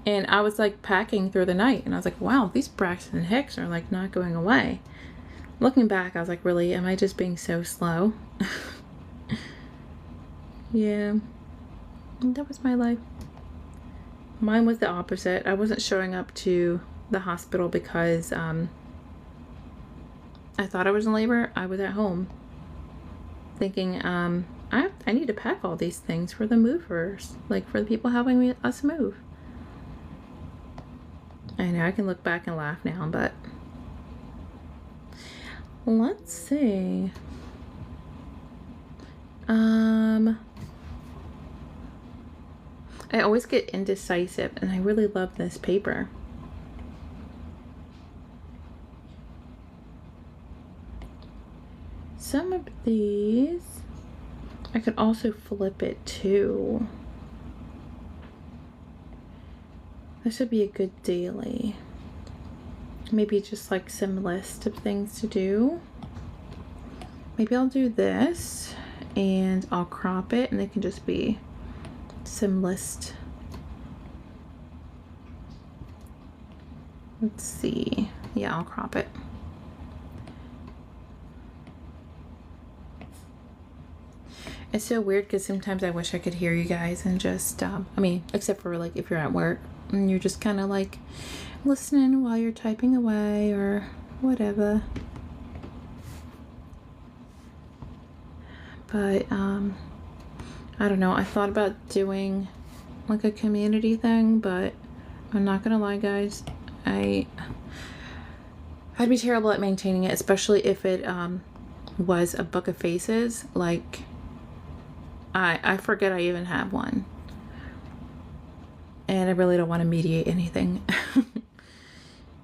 And I was like packing through the night. And I was like, wow, these Braxton Hicks are like not going away. Looking back, I was like, really, am I just being so slow? Yeah. That was my life. Mine was the opposite. I wasn't showing up to the hospital because I thought I was in labor. I was at home thinking I need to pack all these things for the movers, like for the people helping us move. I know I can look back and laugh now, but let's see. I always get indecisive, and I really love this paper. Some of these, I could also flip it too. This would be a good daily. Maybe just like some list of things to do. Maybe I'll do this and I'll crop it, and it can just be some list. Let's see. Yeah, I'll crop it. It's so weird because sometimes I wish I could hear you guys and just, I mean, except for like if you're at work and you're just kind of like listening while you're typing away or whatever. But, I don't know. I thought about doing like a community thing, but I'm not gonna lie, guys. I'd be terrible at maintaining it, especially if it was a book of faces. Like, I forget I even have one, and I really don't want to mediate anything.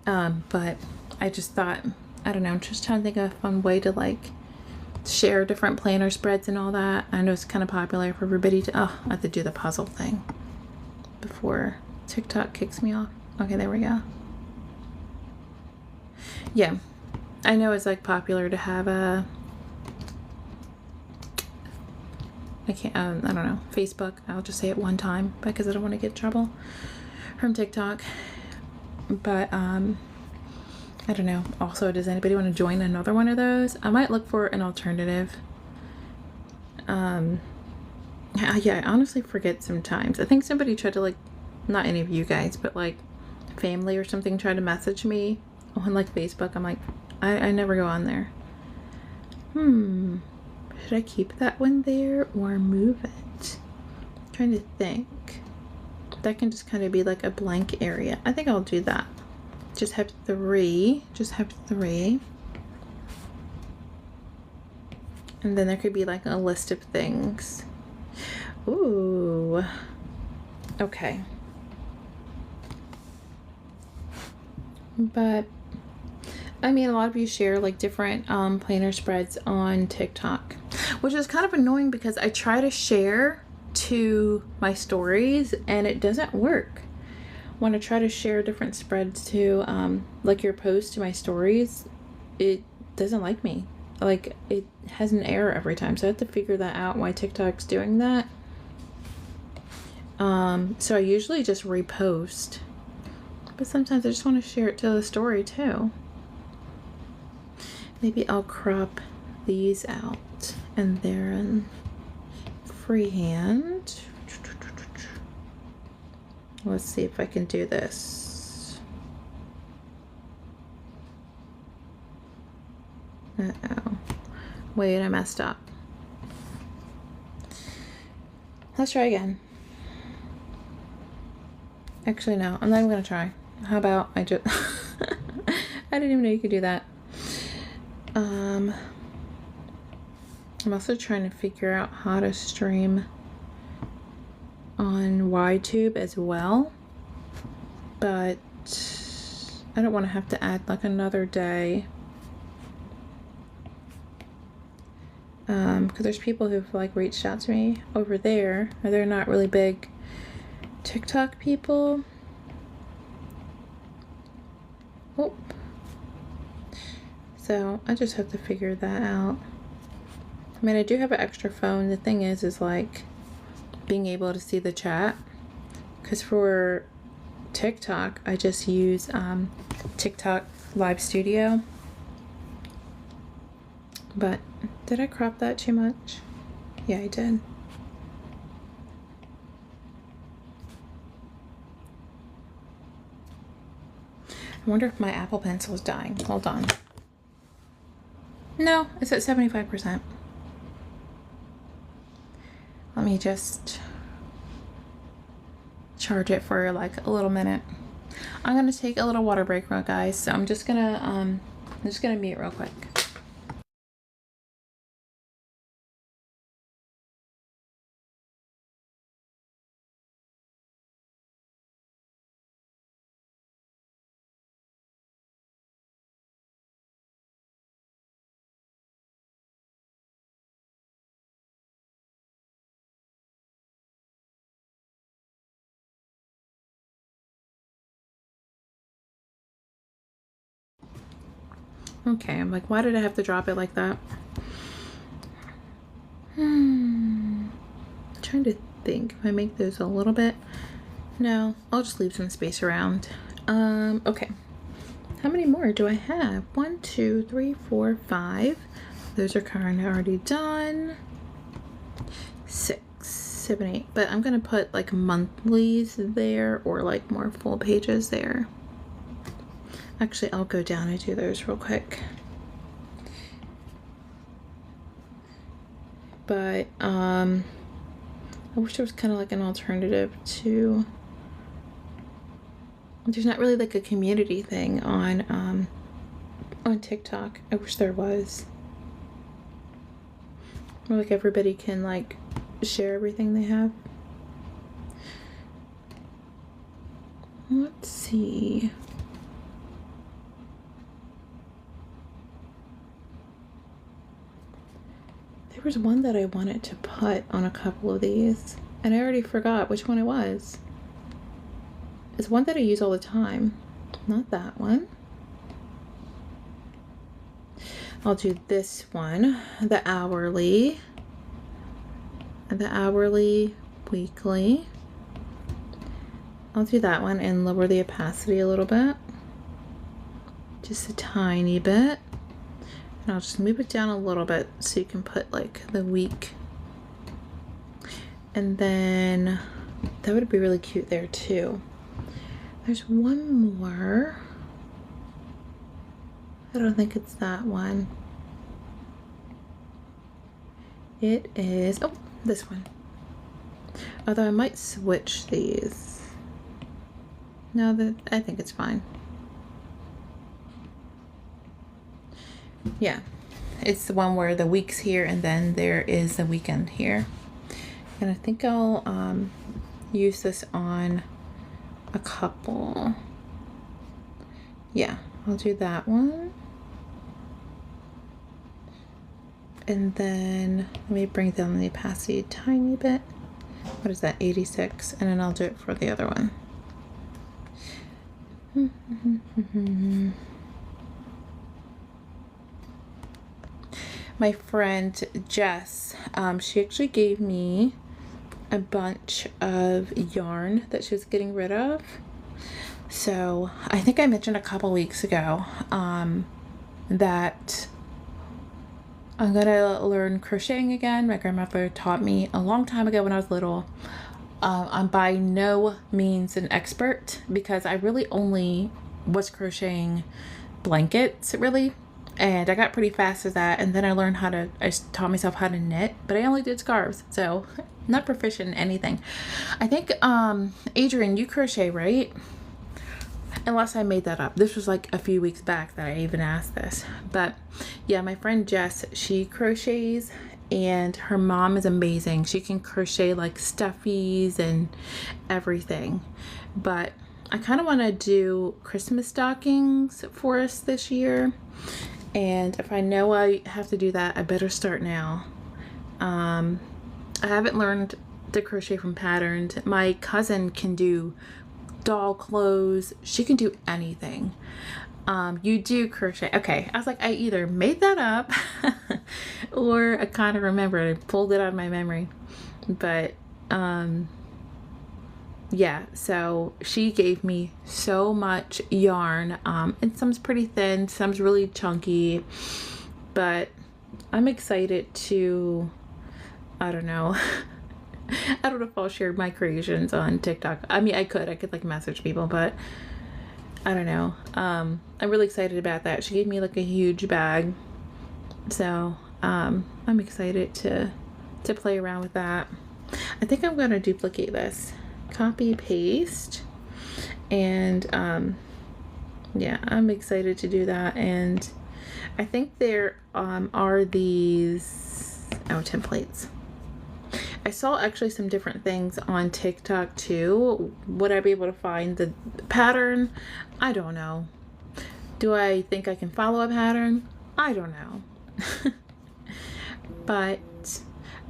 But I just thought, I don't know, I'm just trying to think of a fun way to like share different planner spreads and all that. I know it's kind of popular for everybody to, oh, I have to do the puzzle thing before TikTok kicks me off. Okay, there we go. Yeah, I know it's like popular to have I can't, I don't know, Facebook. I'll just say it one time because I don't want to get in trouble from TikTok. But, I don't know. Also, does anybody want to join another one of those? I might look for an alternative. Yeah, I honestly forget sometimes. I think somebody tried to, like, not any of you guys, but like family or something tried to message me on like Facebook. I'm like, I never go on there. Should I keep that one there or move it? I'm trying to think. That can just kind of be like a blank area. I think I'll do that. Just have three. And then there could be like a list of things. Ooh. Okay. But I mean, a lot of you share like different planner spreads on TikTok, which is kind of annoying because I try to share to my stories and it doesn't work. When I try to share different spreads to like your post to my stories, it doesn't like me. Like it has an error every time, so I have to figure that out, why TikTok's doing that. So I usually just repost, but sometimes I just want to share it to the story too. Maybe I'll crop these out and they're in freehand. Let's see if I can do this. Uh-oh. Wait, I messed up. Let's try again. Actually, no, I'm not even gonna try. How about I just... I didn't even know you could do that. I'm also trying to figure out how to stream on YTube as well, but I don't want to have to add like another day, because there's people who've like reached out to me over there, or they're not really big TikTok people. Oh, so I just have to figure that out. I mean, I do have an extra phone. The thing is like being able to see the chat, because for TikTok I just use TikTok Live Studio. But did I crop that too much? Yeah, I did. I wonder if my Apple Pencil is dying. Hold on. No, it's at 75%. Let me just charge it for like a little minute. I'm gonna take a little water break, guys. So I'm just gonna mute real quick. Okay, I'm like, why did I have to drop it like that? I'm trying to think if I make those a little bit. No, I'll just leave some space around. Okay. How many more do I have? 1, 2, 3, 4, 5. Those are kind of already done. 6, 7, 8. But I'm gonna put like monthlies there, or like more full pages there. Actually, I'll go down and do those real quick. But I wish there was kind of like an alternative to... There's not really like a community thing on TikTok. I wish there was. Where like everybody can like share everything they have. Let's see. There was one that I wanted to put on a couple of these, and I already forgot which one it was. It's one that I use all the time. Not that one. I'll do this one, the hourly. the hourly, weekly. I'll do that one and lower the opacity a little bit. Just a tiny bit. And I'll just move it down a little bit so you can put like the week. And then that would be really cute there too. There's one more. I don't think it's that one. It is, oh, this one. Although I might switch these. No, I think it's fine. Yeah, it's the one where the week's here and then there is the weekend here. And I think I'll use this on a couple. Yeah, I'll do that one. And then let me bring down the opacity a tiny bit. What is that, 86? And then I'll do it for the other one. My friend Jess, she actually gave me a bunch of yarn that she was getting rid of. So I think I mentioned a couple weeks ago that I'm gonna learn crocheting again. My grandmother taught me a long time ago when I was little. I'm by no means an expert because I really only was crocheting blankets really, and I got pretty fast at that, and then I learned I taught myself how to knit, but I only did scarves, so not proficient in anything. I think Adrian, you crochet, right? Unless I made that up. This was like a few weeks back that I even asked this. But yeah, my friend Jess, she crochets and her mom is amazing. She can crochet like stuffies and everything. But I kind of want to do Christmas stockings for us this year. And if I know I have to do that, I better start now. I haven't learned to crochet from patterns. My cousin can do doll clothes. She can do anything. You do crochet. Okay. I was like, I either made that up or I kind of remembered. I pulled it out of my memory. But yeah, so she gave me so much yarn. And some's pretty thin, some's really chunky, but I'm excited to, I don't know. I don't know if I'll share my creations on TikTok. I mean, I could like message people, but I don't know. I'm really excited about that. She gave me like a huge bag. So, I'm excited to play around with that. I think I'm going to duplicate this. Copy, paste. And, yeah, I'm excited to do that. And I think there, are these, templates. I saw actually some different things on TikTok too. Would I be able to find the pattern? I don't know. Do I think I can follow a pattern? I don't know. But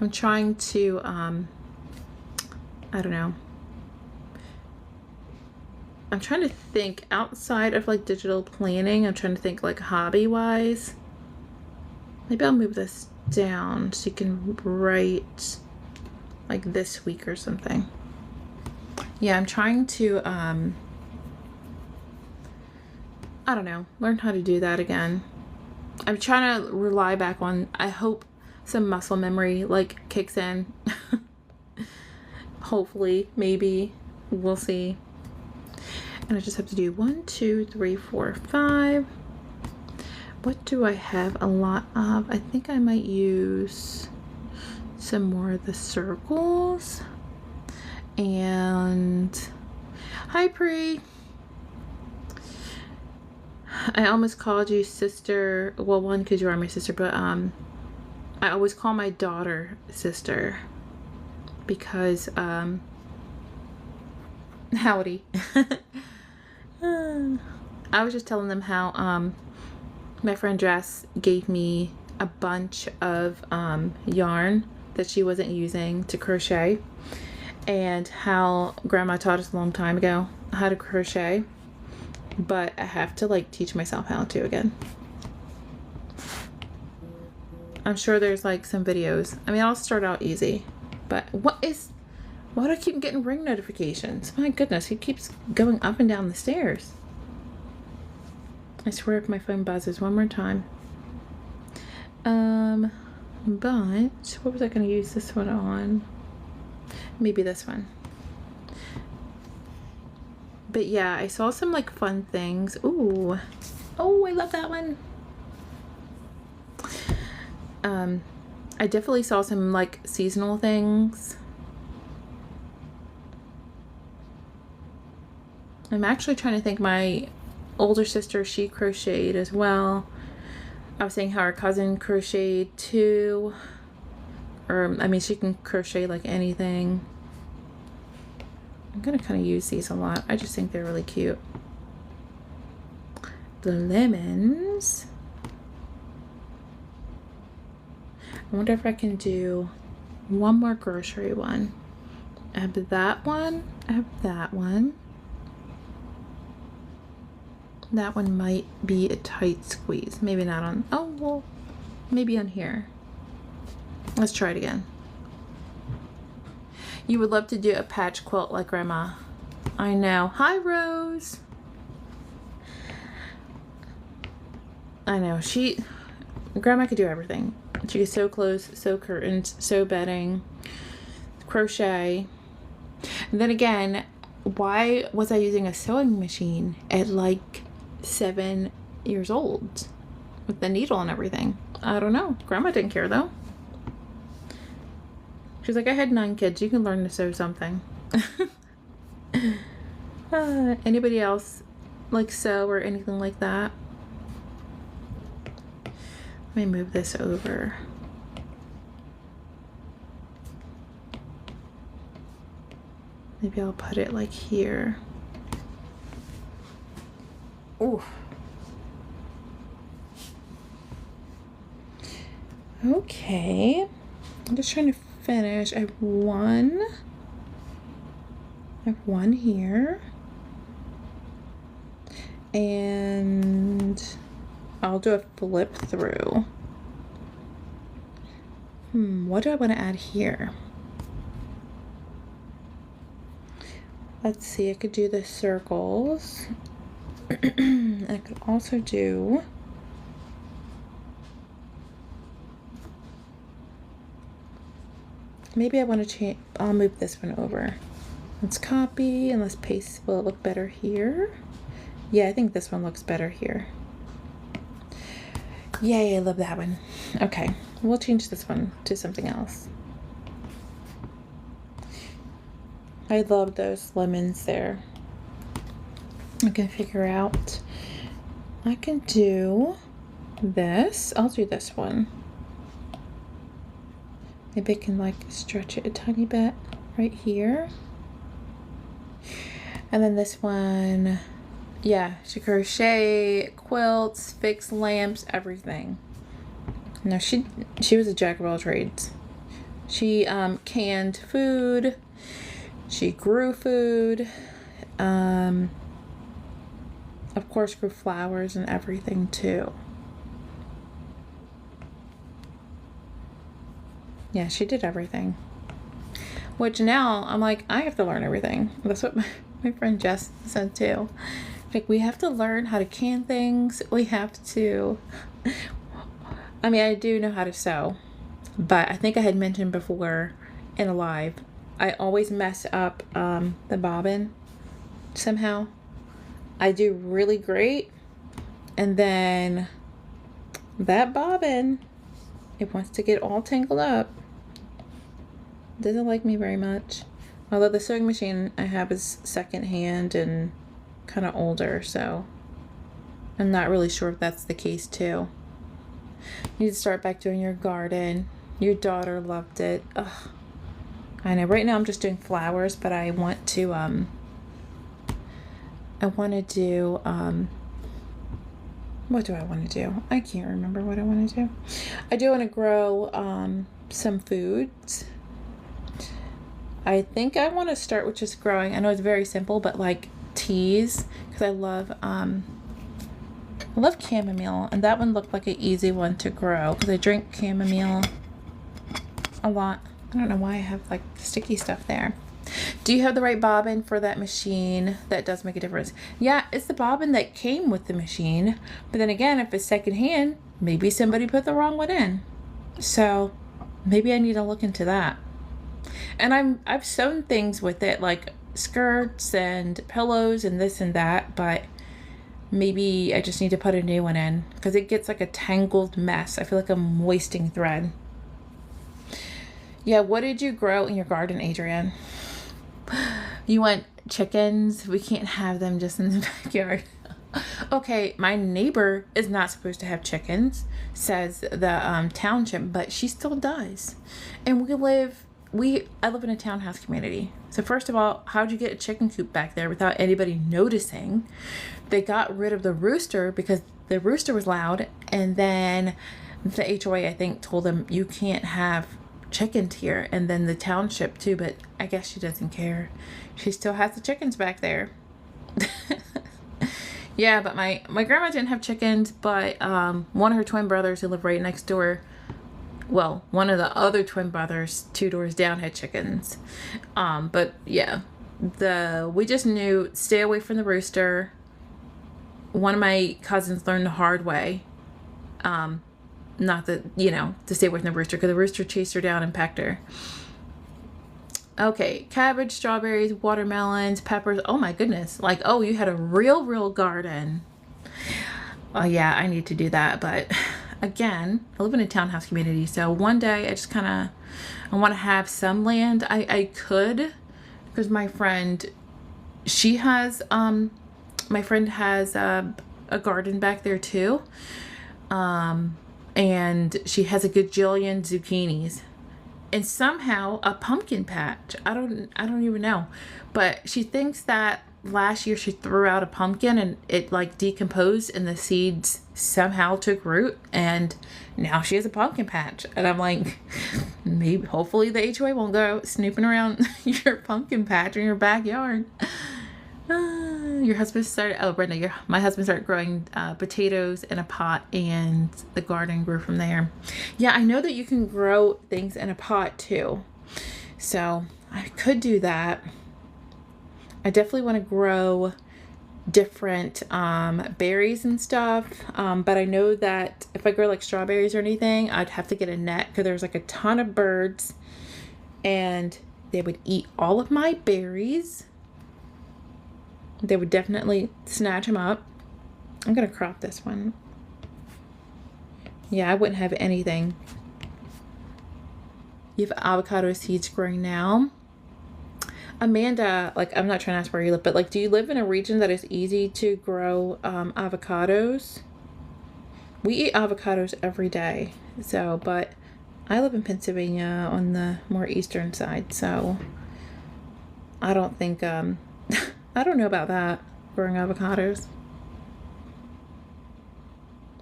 I'm trying to, I don't know. I'm trying to think outside of like digital planning. I'm trying to think like hobby wise. Maybe I'll move this down so you can write like this week or something. Yeah, I'm trying to, I don't know, learn how to do that again. I'm trying to rely back on, I hope some muscle memory like kicks in. Hopefully, maybe, we'll see. And I just have to do 1, 2, 3, 4, 5. What do I have a lot of? I think I might use some more of the circles. And hi Pri. I almost called you sister. Well, one, because you are my sister, but I always call my daughter sister because howdy. I was just telling them how my friend Jess gave me a bunch of yarn that she wasn't using to crochet, and how grandma taught us a long time ago how to crochet, but I have to like teach myself how to again. I'm sure there's like some videos. I mean, I'll start out easy, But why do I keep getting ring notifications? My goodness, he keeps going up and down the stairs. I swear if my phone buzzes one more time. But what was I going to use this one on? Maybe this one. But yeah, I saw some like fun things. Ooh. Oh, I love that one. I definitely saw some like seasonal things. I'm actually trying to think. My older sister, she crocheted as well. I was saying how her cousin crocheted too. Or, I mean, she can crochet like anything. I'm gonna kind of use these a lot. I just think they're really cute. The lemons. I wonder if I can do one more grocery one. I have that one. I have that one. That one might be a tight squeeze. Maybe not on, oh, well, maybe on here. Let's try it again. You would love to do a patch quilt like Grandma. I know. Hi, Rose. I know. Grandma could do everything. She could sew clothes, sew curtains, sew bedding, crochet. And then again, why was I using a sewing machine at like 7 years old with the needle and everything? I don't know. Grandma didn't care though. She's like, I had 9 kids. You can learn to sew something. Anybody else like sew or anything like that? Let me move this over. Maybe I'll put it like here. Ooh. Okay. I'm just trying to finish. I have one here. And I'll do a flip through. What do I want to add here? Let's see, I could do the circles. I could also do maybe I want to change. I'll move this one over. Let's copy and let's paste. Will it look better here? Yeah, I think this one looks better here. Yay, I love that one. Okay, we'll change this one to something else. I love those lemons there. I can figure out. I can do this. I'll do this one. Maybe I can like stretch it a tiny bit right here. And then this one. Yeah, she crochet, quilts, fix lamps, everything. No, she was a jack of all trades. She canned food. She grew food. Of course, grew flowers and everything too. Yeah, she did everything. Which now I'm like, I have to learn everything. That's what my friend Jess said too. Like, we have to learn how to can things. We have to, I mean, I do know how to sew, but I think I had mentioned before in a live, I always mess up the bobbin somehow. I do really great, and then that bobbin, it wants to get all tangled up. Doesn't like me very much. Although the sewing machine I have is secondhand and kind of older, so I'm not really sure if that's the case too. You need to start back doing your garden. Your daughter loved it. Ugh. I know right now I'm just doing flowers, but I want to do what do I want to do? I can't remember what I want to do. I do want to grow some foods. I think I want to start with just growing, I know it's very simple, but like teas, because I love chamomile, and that one looked like an easy one to grow because I drink chamomile a lot. I don't know why I have like sticky stuff there. Do you have the right bobbin for that machine? That does make a difference. Yeah, it's the bobbin that came with the machine. But then again, if it's secondhand, maybe somebody put the wrong one in. So maybe I need to look into that. And I've sewn things with it, like skirts and pillows and this and that, but maybe I just need to put a new one in because it gets like a tangled mess. I feel like I'm wasting thread. Yeah, what did you grow in your garden, Adrienne? You want chickens? We can't have them just in the backyard. Okay, my neighbor is not supposed to have chickens, says the township, but she still does. And I live in a townhouse community. So first of all, how'd you get a chicken coop back there without anybody noticing? They got rid of the rooster because the rooster was loud, and then the HOA, I think, told them you can't have chickens here, and then the township too, but I guess she doesn't care. She still has the chickens back there. Yeah, but my grandma didn't have chickens, but one of her twin brothers who lived right next door, well, one of the other twin brothers 2 doors down had chickens. But yeah, we just knew stay away from the rooster. One of my cousins learned the hard way. Not that, to stay away from the rooster, because the rooster chased her down and pecked her. Okay, cabbage, strawberries, watermelons, peppers. Oh my goodness. Like, oh, you had a real garden. Oh yeah, I need to do that. But again, I live in a townhouse community. So one day I want to have some land. I could, because my friend has a garden back there too. And she has a gajillion zucchinis. And somehow a pumpkin patch. I don't even know. But she thinks that last year she threw out a pumpkin and it like decomposed and the seeds somehow took root and now she has a pumpkin patch. And I'm like, hopefully the HOA won't go snooping around your pumpkin patch in your backyard. Your husband started, Brenda, my husband started growing potatoes in a pot and the garden grew from there. Yeah, I know that you can grow things in a pot too. So I could do that. I definitely want to grow different berries and stuff. But I know that if I grow like strawberries or anything, I'd have to get a net because there's like a ton of birds and they would eat all of my berries. They would definitely snatch them up. I'm going to crop this one. Yeah, I wouldn't have anything. You have avocado seeds growing now. Amanda, like, I'm not trying to ask where you live, but like, do you live in a region that is easy to grow avocados? We eat avocados every day. So, but I live in Pennsylvania on the more eastern side. So I don't think, I don't know about that, growing avocados.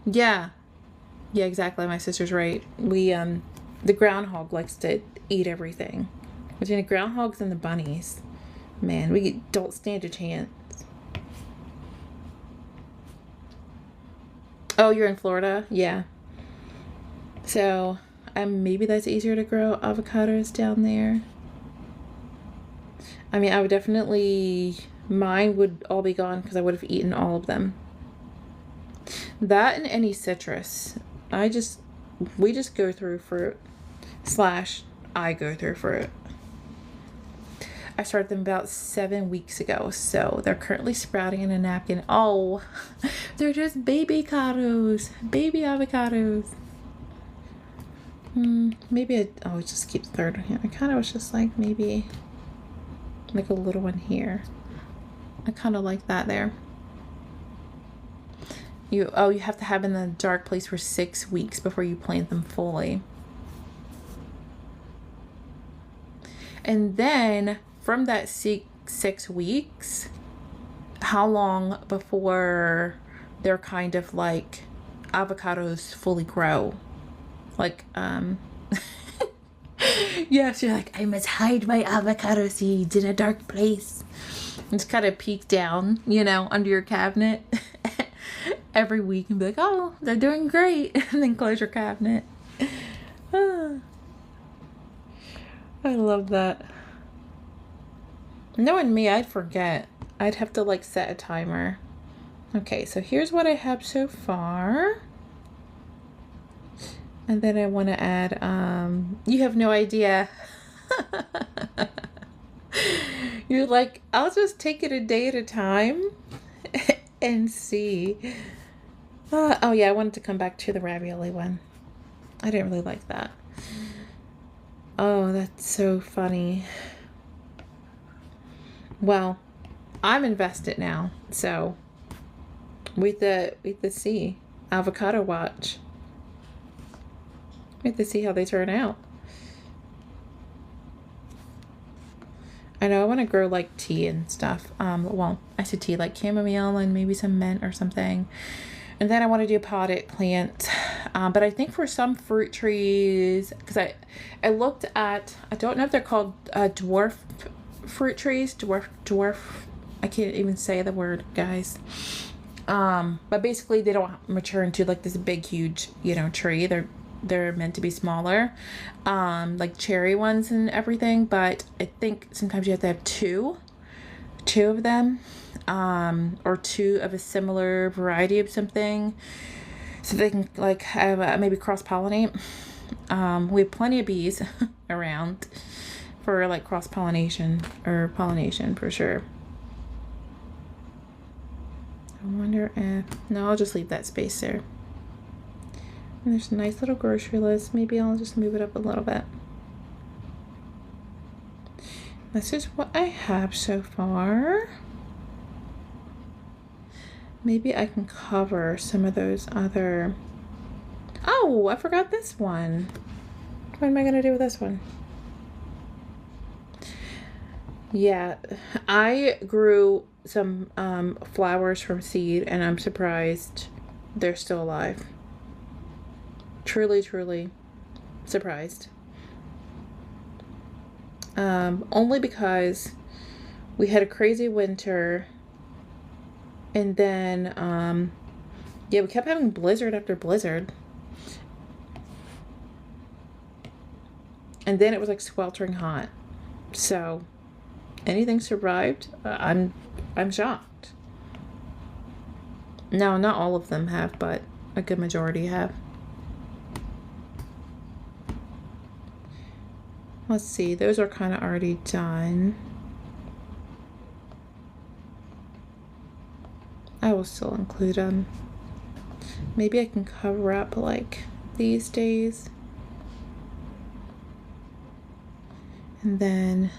Yeah, exactly. My sister's right. We, the groundhog likes to eat everything. Between the groundhogs and the bunnies, man, we don't stand a chance. Oh, you're in Florida? Yeah. So, maybe that's easier to grow avocados down there. I mean, I would definitely... Mine would all be gone because I would have eaten all of them. That and any citrus. We just go through fruit. I go through fruit. I started them about 7 weeks ago, so they're currently sprouting in a napkin. Oh, they're just baby avocados. Baby avocados. Maybe I'll just keep the third one here. I kind of was just like maybe like a little one here. I kind of like that there. You have to have in the dark place for 6 weeks before you plant them fully. And then from that 6 weeks, how long before they're kind of like avocados fully grow? Like, yes, you're like, I must hide my avocado seeds in a dark place. Just kind of peek down, under your cabinet every week and be like, oh, they're doing great. And then close your cabinet. I love that. Knowing me, I'd forget. I'd have to like set a timer. Okay, so here's what I have so far. And then I want to add, you have no idea. You're like, I'll just take it a day at a time and see. Oh yeah, I wanted to come back to the ravioli one. I didn't really like that. Oh, that's so funny. Well, I'm invested now, so we have to see. Avocado watch. We have to see how they turn out. I know I want to grow like tea and stuff. Well, I said tea, like chamomile and maybe some mint or something. And then I want to do potted plants. But I think for some fruit trees, because I looked at, I don't know if they're called dwarf fruit trees. Dwarf. I can't even say the word, guys. But basically they don't mature into like this big, huge, tree. They're meant to be smaller, like cherry ones and everything. But I think sometimes you have to have two of them, or two of a similar variety of something, so they can like have maybe cross-pollinate. We have plenty of bees around for like cross-pollination or pollination for sure. I wonder if, no, I'll just leave that space there. And there's a nice little grocery list. Maybe I'll just move it up a little bit. This is what I have so far. Maybe I can cover some of those other... Oh, I forgot this one. What am I going to do with this one? Yeah, I grew some flowers from seed, and I'm surprised they're still alive. Truly, truly surprised. Only because we had a crazy winter, and then yeah, we kept having blizzard after blizzard, and then it was like sweltering hot. So anything survived. I'm shocked. No, not all of them have, but a good majority have. Let's see, those are kind of already done. I will still include them. Maybe I can cover up like these days. And then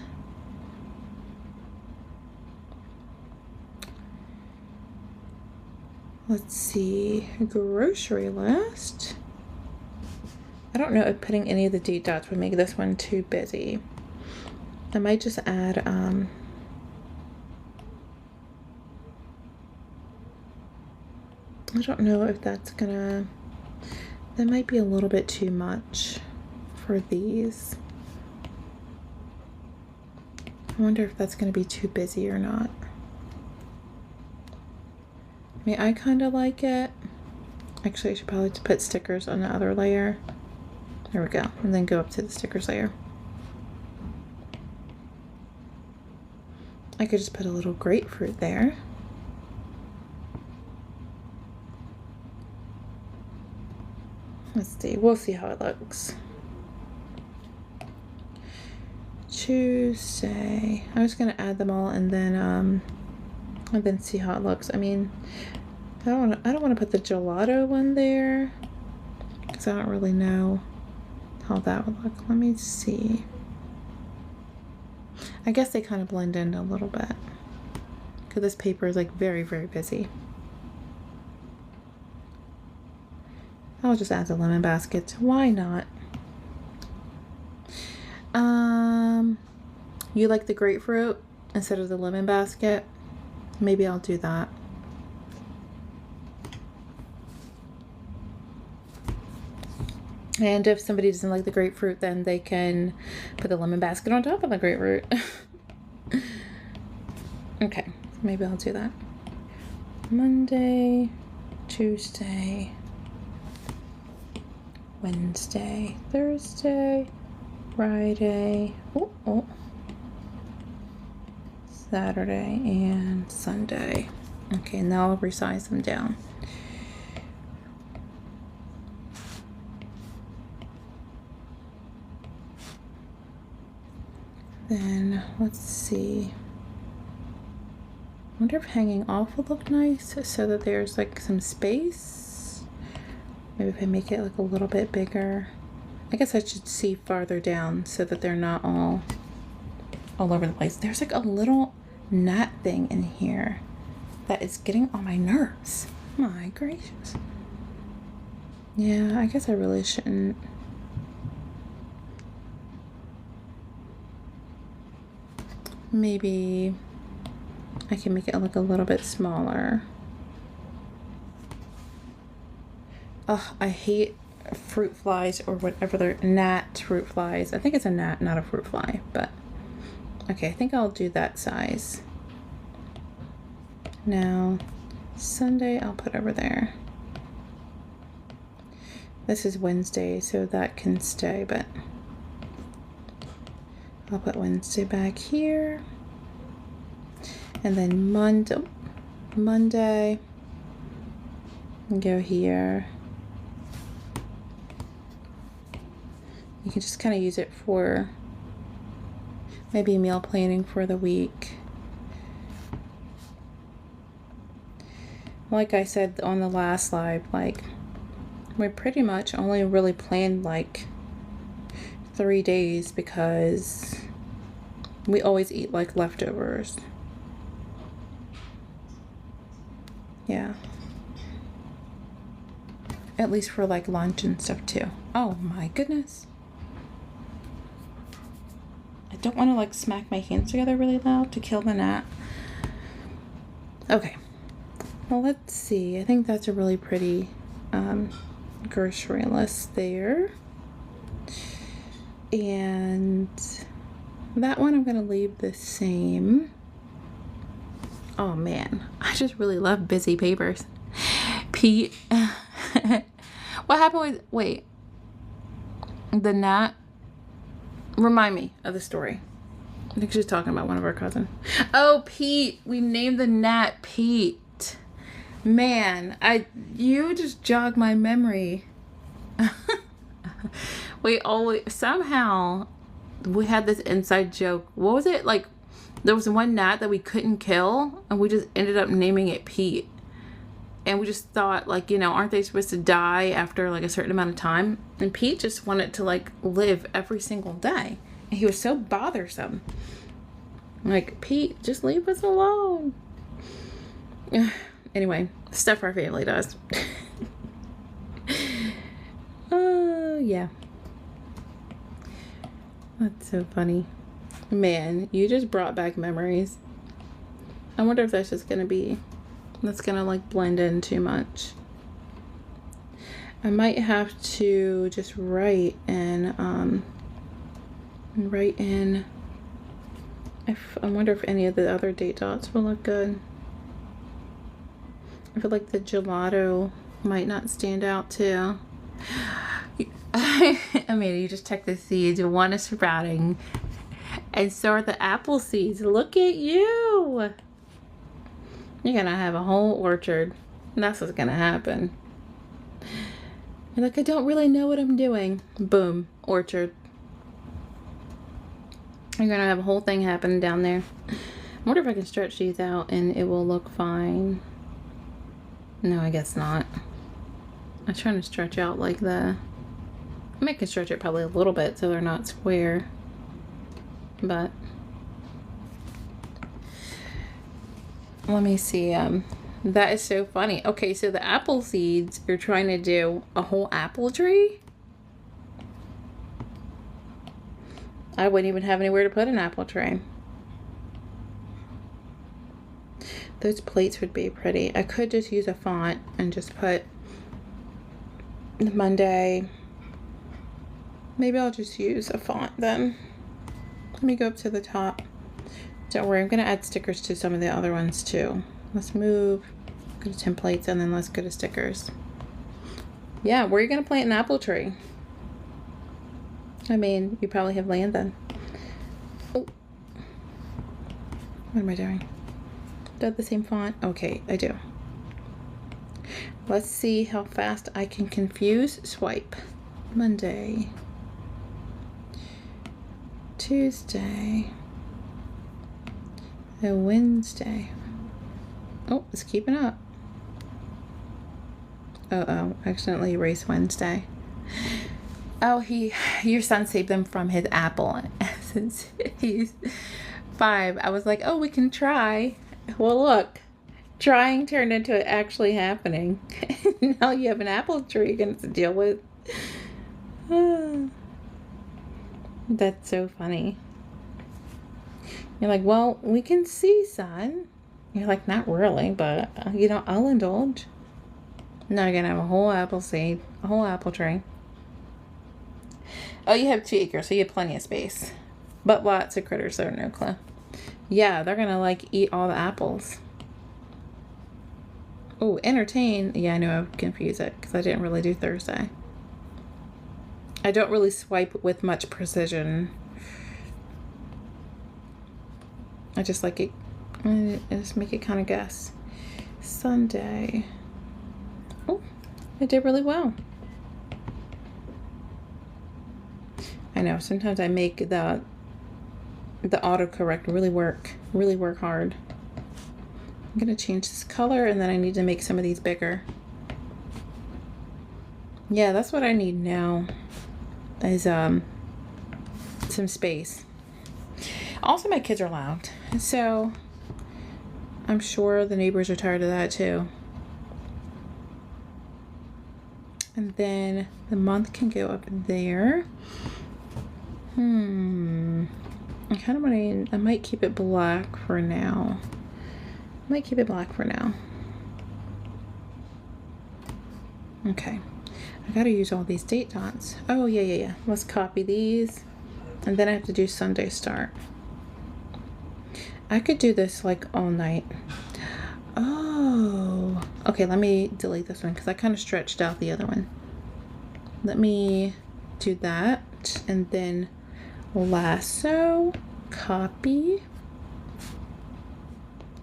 let's see, grocery list. I don't know if putting any of the date dots would make this one too busy. I might just add I don't know if that's gonna, that might be a little bit too much for these. I wonder if that's gonna be too busy or not. I mean, I kind of like it. Actually, I should probably put stickers on the other layer. There we go. And then go up to the stickers layer. I could just put a little grapefruit there. Let's see. We'll see how it looks. Tuesday. I was gonna add them all and then see how it looks. I mean, I don't want to put the gelato one there because I don't really know how that would look. Let me see. I guess they kind of blend in a little bit because this paper is like very, very busy. I'll just add the lemon basket. Why not? You like the grapefruit instead of the lemon basket? Maybe I'll do that. And if somebody doesn't like the grapefruit, then they can put the lemon basket on top of the grapefruit. Okay, maybe I'll do that. Monday, Tuesday, Wednesday, Thursday, Friday, Saturday, and Sunday. Okay, now I'll resize them down. Then let's see. I wonder if hanging off will look nice so that there's like some space. Maybe if I make it like a little bit bigger. I guess I should see farther down so that they're not all over the place. There's like a little knot thing in here that is getting on my nerves. My gracious. Yeah, I guess I really shouldn't. Maybe I can make it look a little bit smaller. Oh, I hate fruit flies or whatever they're, gnat fruit flies. I think it's a gnat, not a fruit fly, but okay, I think I'll do that size. Now, Sunday I'll put over there. This is Wednesday, so that can stay, but I'll put Wednesday back here. And then Monday, go here. You can just kind of use it for maybe meal planning for the week. Like I said on the last live, like we pretty much only really planned like 3 days because we always eat like leftovers. Yeah. At least for like lunch and stuff too. Oh my goodness. I don't want to like smack my hands together really loud to kill the gnat. Okay. Well, let's see. I think that's a really pretty grocery list there. And that one I'm going to leave the same. Oh man, I just really love busy papers. Pete, what happened with, wait, the gnat? Remind me of the story. I think she's talking about one of our cousins. Oh, Pete, we named the gnat Pete. Man, you just jogged my memory. Somehow we had this inside joke. What was it? Like, there was one gnat that we couldn't kill, and we just ended up naming it Pete. And we just thought, like, you know, aren't they supposed to die after, like, a certain amount of time? And Pete just wanted to, like, live every single day. And he was so bothersome. Like, Pete, just leave us alone. Anyway, stuff our family does. Yeah. That's so funny. Man, you just brought back memories. I wonder if that's just gonna be, that's gonna like blend in too much. I might have to just write in, I wonder if any of the other date dots will look good. I feel like the gelato might not stand out too. Amanda, you just check the seeds. One is sprouting. And so are the apple seeds. Look at you. You're gonna have a whole orchard. That's what's gonna happen. You're like, I don't really know what I'm doing. Boom, orchard. You're gonna have a whole thing happening down there. I wonder if I can stretch these out and it will look fine. No, I guess not. I'm trying to stretch out like the... I can stretch it probably a little bit so they're not square. But... let me see. That is so funny. Okay, so the apple seeds, you're trying to do a whole apple tree? I wouldn't even have anywhere to put an apple tree. Those plates would be pretty. I could just use a font and just put the Monday. Maybe I'll just use a font then. Let me go up to the top. Don't worry, I'm going to add stickers to some of the other ones too. Let's move, go to templates, and then let's go to stickers. Yeah, where are you going to plant an apple tree? I mean, you probably have land then. Oh. What am I doing? Do I have the same font? Okay, I do. Let's see how fast I can confuse swipe. Monday. Tuesday. And Wednesday. Oh, it's keeping up. Uh-oh, accidentally erased Wednesday. Oh, your son saved them from his Apple since he's 5. I was like, oh, we can try. Well, look, trying turned into it actually happening. Now you have an apple tree you're going to deal with. That's so funny. You're like, well, we can see, son. You're like, not really, but, you know, I'll indulge. Now you're going to have a whole apple seed, a whole apple tree. Oh, you have 2 acres, so you have plenty of space. But lots of critters, so no clue. Yeah, they're going to, like, eat all the apples. Oh, entertain. Yeah, I know I confused it because I didn't really do Thursday. I don't really swipe with much precision. I just like it. I just make it kind of guess. Sunday. Oh, I did really well. I know, sometimes I make the autocorrect really work hard. I'm gonna change this color and then I need to make some of these bigger. Yeah, that's what I need now is some space. Also, my kids are loud, so I'm sure the neighbors are tired of that too. And then the month can go up there. I kind of want to, I might keep it black for now. Okay. I gotta use all these date dots. Oh, yeah. Let's copy these. And then I have to do Sunday start. I could do this like all night. Oh. Okay, let me delete this one because I kind of stretched out the other one. Let me do that. And then lasso, copy.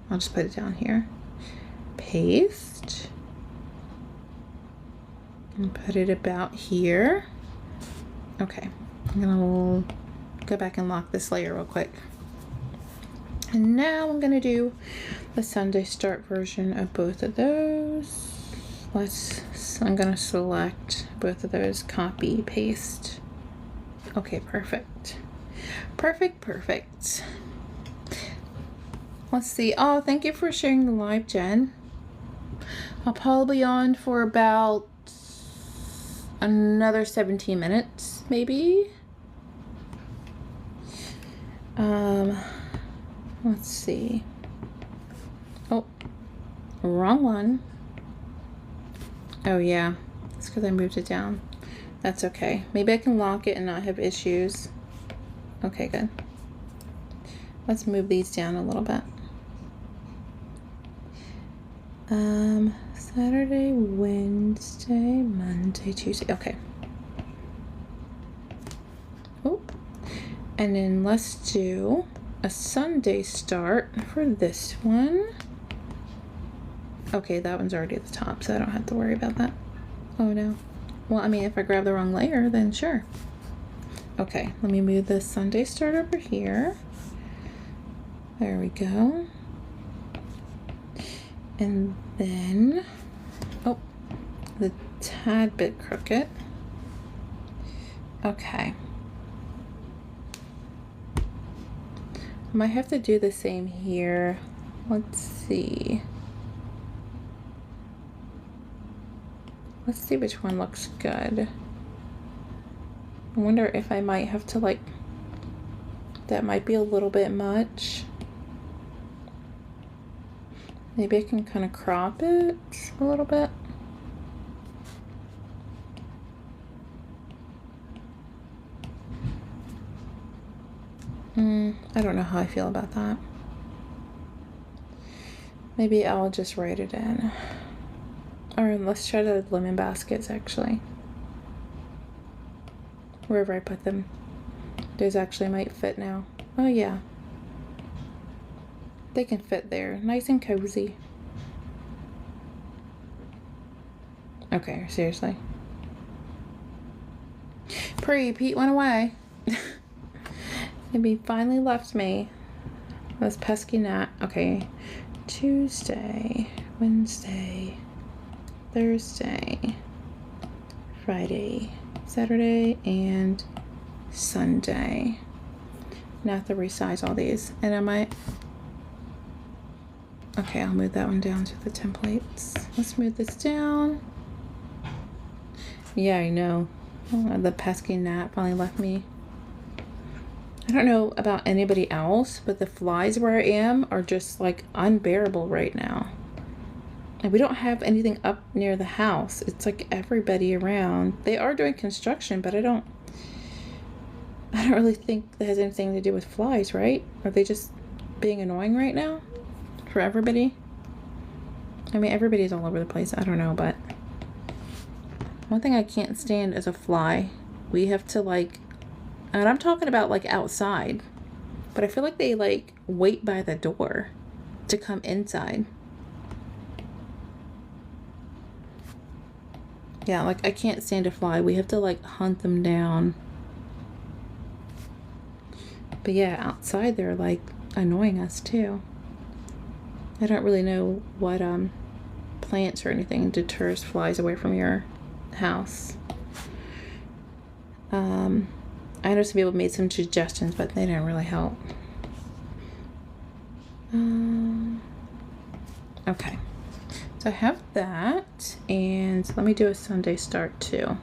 I'll just put it down here. Paste. And put it about here. Okay, I'm gonna go back and lock this layer real quick. And now I'm gonna do the Sunday start version of both of those. I'm gonna select both of those, copy, paste. Okay, perfect. Let's see. Oh, thank you for sharing the live, Jen. I'll probably be on for about another 17 minutes, maybe. Let's see. Oh, wrong one. Oh yeah, it's because I moved it down. That's okay. Maybe I can lock it and not have issues. Okay, good. Let's move these down a little bit. Saturday, Wednesday, Monday, Tuesday. Okay. Oh, and then let's do a Sunday start for this one. Okay, that one's already at the top, so I don't have to worry about that. Oh no. Well, I mean, if I grab the wrong layer, then sure. Okay, let me move the Sunday start over here. There we go. And then, oh, the tad bit crooked. Okay. I might have to do the same here. Let's see. Let's see which one looks good. I wonder if I might have to, like, that might be a little bit much. Maybe I can kind of crop it a little bit. I don't know how I feel about that. Maybe I'll just write it in. Or let's try the lemon baskets, actually. wherever I put them. Those actually might fit now. Oh yeah. They can fit there. Nice and cozy. Okay, seriously. Pete went away. Maybe finally left me. This pesky gnat. Okay. Tuesday, Wednesday, Thursday, Friday, Saturday, and Sunday. Now I have to resize all these. And I might... Okay, I'll move that one down to the templates. Let's move this down. Yeah, I know. Oh, the pesky gnat finally left me. I don't know about anybody else, but the flies where I am are just like unbearable right now. And we don't have anything up near the house. It's like everybody around. They are doing construction, but I don't really think that has anything to do with flies, right? Are they just being annoying right now for everybody? I mean, everybody's all over the place. I don't know, but one thing I can't stand is a fly. We have to like, and I'm talking about like outside, but I feel like they like wait by the door to come inside. Yeah, like I can't stand a fly. We have to like hunt them down. But yeah, outside they're like annoying us too. I don't really know what plants or anything deters flies away from your house. I know some people made some suggestions, but they didn't really help. Okay, so I have that, and let me do a Sunday start too.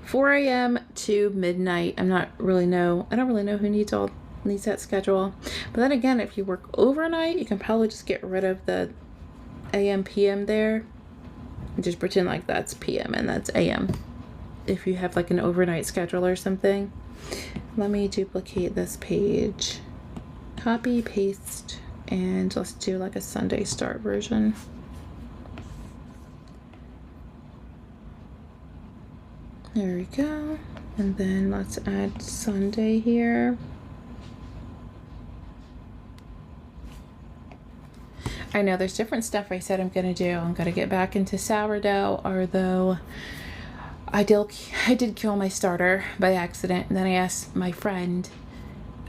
4 a.m. to midnight. I don't really know who needs that schedule. But then again, if you work overnight, you can probably just get rid of the AM PM there and just pretend like that's PM and that's AM. If you have like an overnight schedule or something. Let me duplicate this page, copy, paste, and let's do like a Sunday start version. There we go. And then let's add Sunday here. I know there's different stuff I said I'm gonna do. I'm gonna get back into sourdough, although I did kill my starter by accident, and then I asked my friend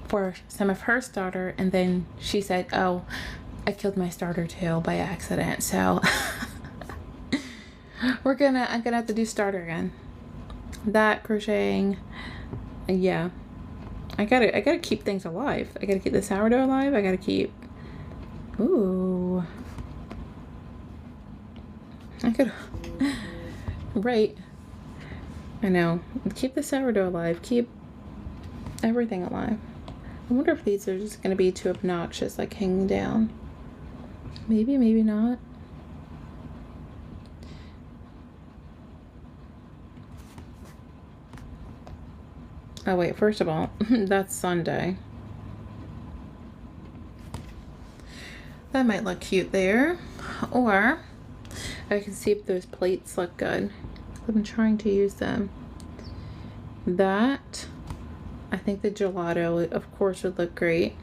for some of her starter, and then she said, oh, I killed my starter too by accident. So I'm gonna have to do starter again. That crocheting, yeah. I gotta keep things alive. I gotta keep the sourdough alive. I gotta keep, ooh. I could, right. I know. Keep the sourdough alive. Keep everything alive. I wonder if these are just going to be too obnoxious, like hanging down. Maybe, maybe not. Oh wait, first of all, that's Sunday. That might look cute there. Or I can see if those plates look good. I'm trying to use them. That, I think the gelato, of course, would look great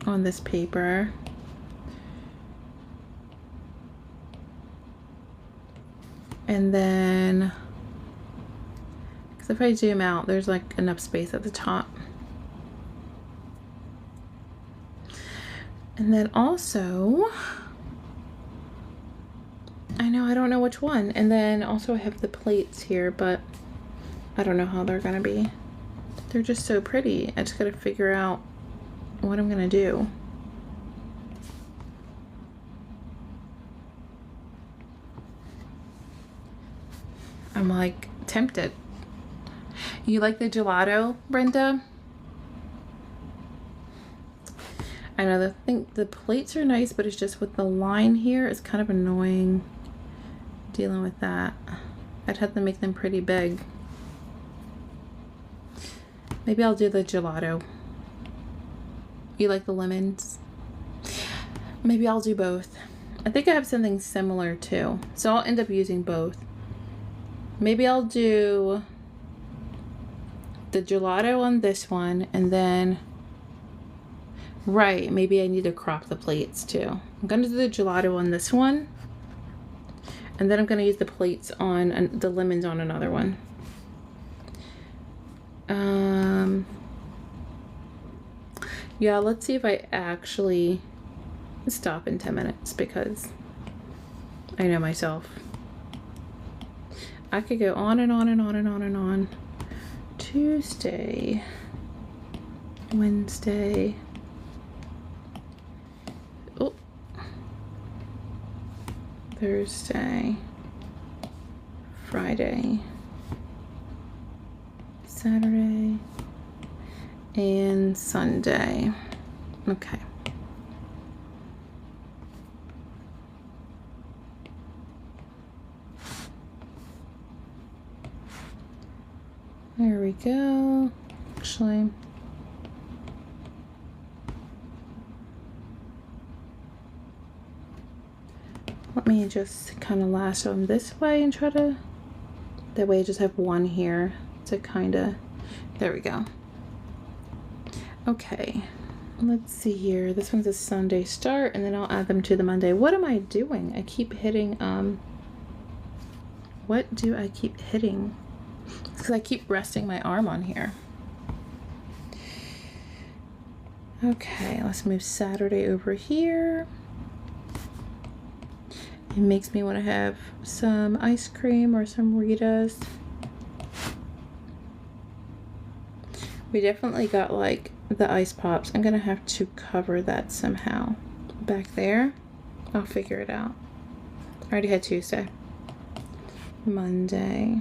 on this paper. And then, because if I zoom out, there's like enough space at the top. And then also, I don't know which one. And then also I have the plates here, but I don't know how they're gonna be. They're just so pretty. I just gotta figure out what I'm gonna do. I'm like tempted. You like the gelato, Brenda? I know the plates are nice, but it's just with the line here, it's kind of annoying dealing with that. I'd have to make them pretty big. Maybe I'll do the gelato. You like the lemons? Maybe I'll do both. I think I have something similar too, so I'll end up using both. maybe I'll do the gelato on this one, and then, right, maybe I need to crop the plates too. I'm gonna do the gelato on this one, and then I'm gonna use the plates on the lemons on another one. Yeah, let's see if I actually stop in 10 minutes, because I know myself. I could go on and on and on and on and on. Tuesday, Wednesday, oh, Thursday, Friday, Saturday, and Sunday. Okay. There we go. Actually, let me just kind of lasso them this way and try to, that way I just have one here to kind of, there we go. Okay, let's see here. This one's a Sunday start, and then I'll add them to the Monday. What am I doing? I keep hitting, what do I keep hitting? It's because I keep resting my arm on here. Okay, let's move Saturday over here. It makes me want to have some ice cream or some Ritas. We definitely got like the ice pops. I'm gonna have to cover that somehow. Back there, I'll figure it out. I already had Tuesday. Monday.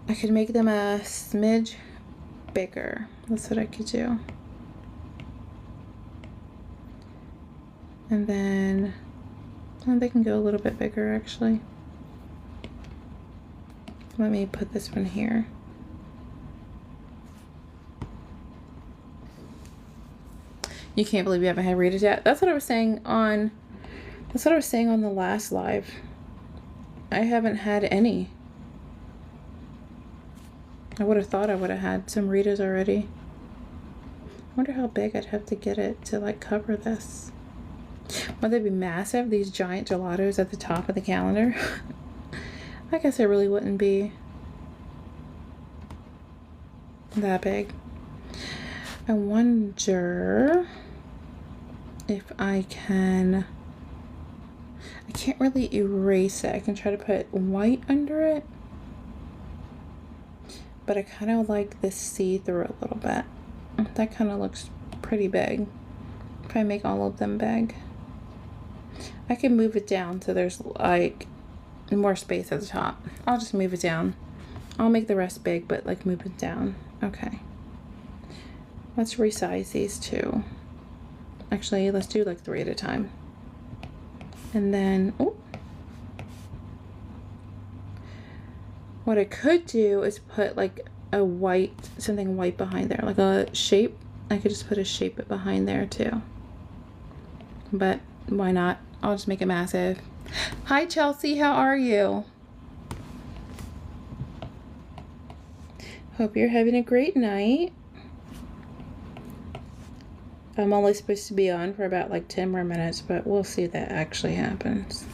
I could make them a smidge bigger. That's what I could do. And then, oh, they can go a little bit bigger actually. Let me put this one here. You can't believe you haven't had Ritas yet. That's what I was saying on, that's what I was saying on the last live. I haven't had any. I would have thought I would have had some Ritas already. I wonder how big I'd have to get it to like cover this. Would they be massive, these giant gelatos at the top of the calendar? I guess it really wouldn't be that big. I wonder if I can, I can't really erase it. I can try to put white under it, but I kind of like this see-through a little bit. That kind of looks pretty big. If I make all of them big, I can move it down so there's like more space at the top. I'll just move it down. I'll make the rest big, but like move it down. Okay. Let's resize these two. Actually, let's do like 3 at a time. And then, oh, what I could do is put like a white, something white behind there, like a shape. I could just put a shape behind there too. But why not? I'll just make it massive. Hi Chelsea, how are you? Hope you're having a great night. I'm only supposed to be on for about like 10 more minutes, but we'll see if that actually happens.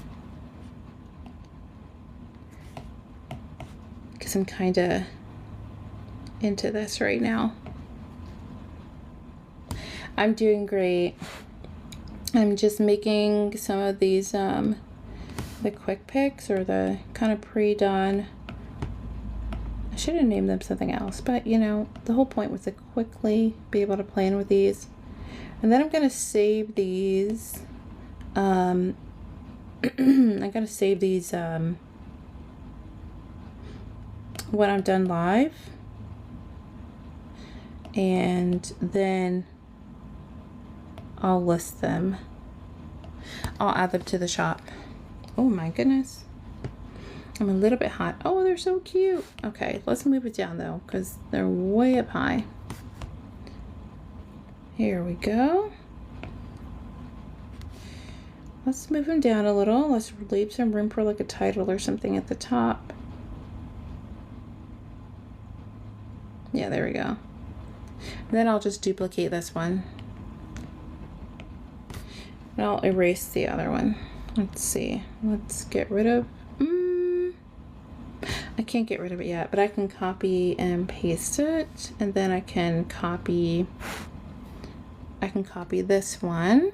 Because I'm kind of into this right now. I'm doing great. I'm just making some of these, the quick picks, or the kind of pre-done. I should have named them something else, but you know, the whole point was to quickly be able to plan with these. And then I'm going to save these, I'm going to save these, when I'm done live. And then I'll list them. I'll add them to the shop. Oh my goodness. I'm a little bit hot. Oh, they're so cute. Okay, let's move it down though, because they're way up high. Here we go. let's move them down a little. Let's leave some room for like a title or something at the top. Yeah, there we go. Then I'll just duplicate this one. And I'll erase the other one. Let's see. Let's get rid of... I can't get rid of it yet, but I can copy and paste it. And then I can copy this one.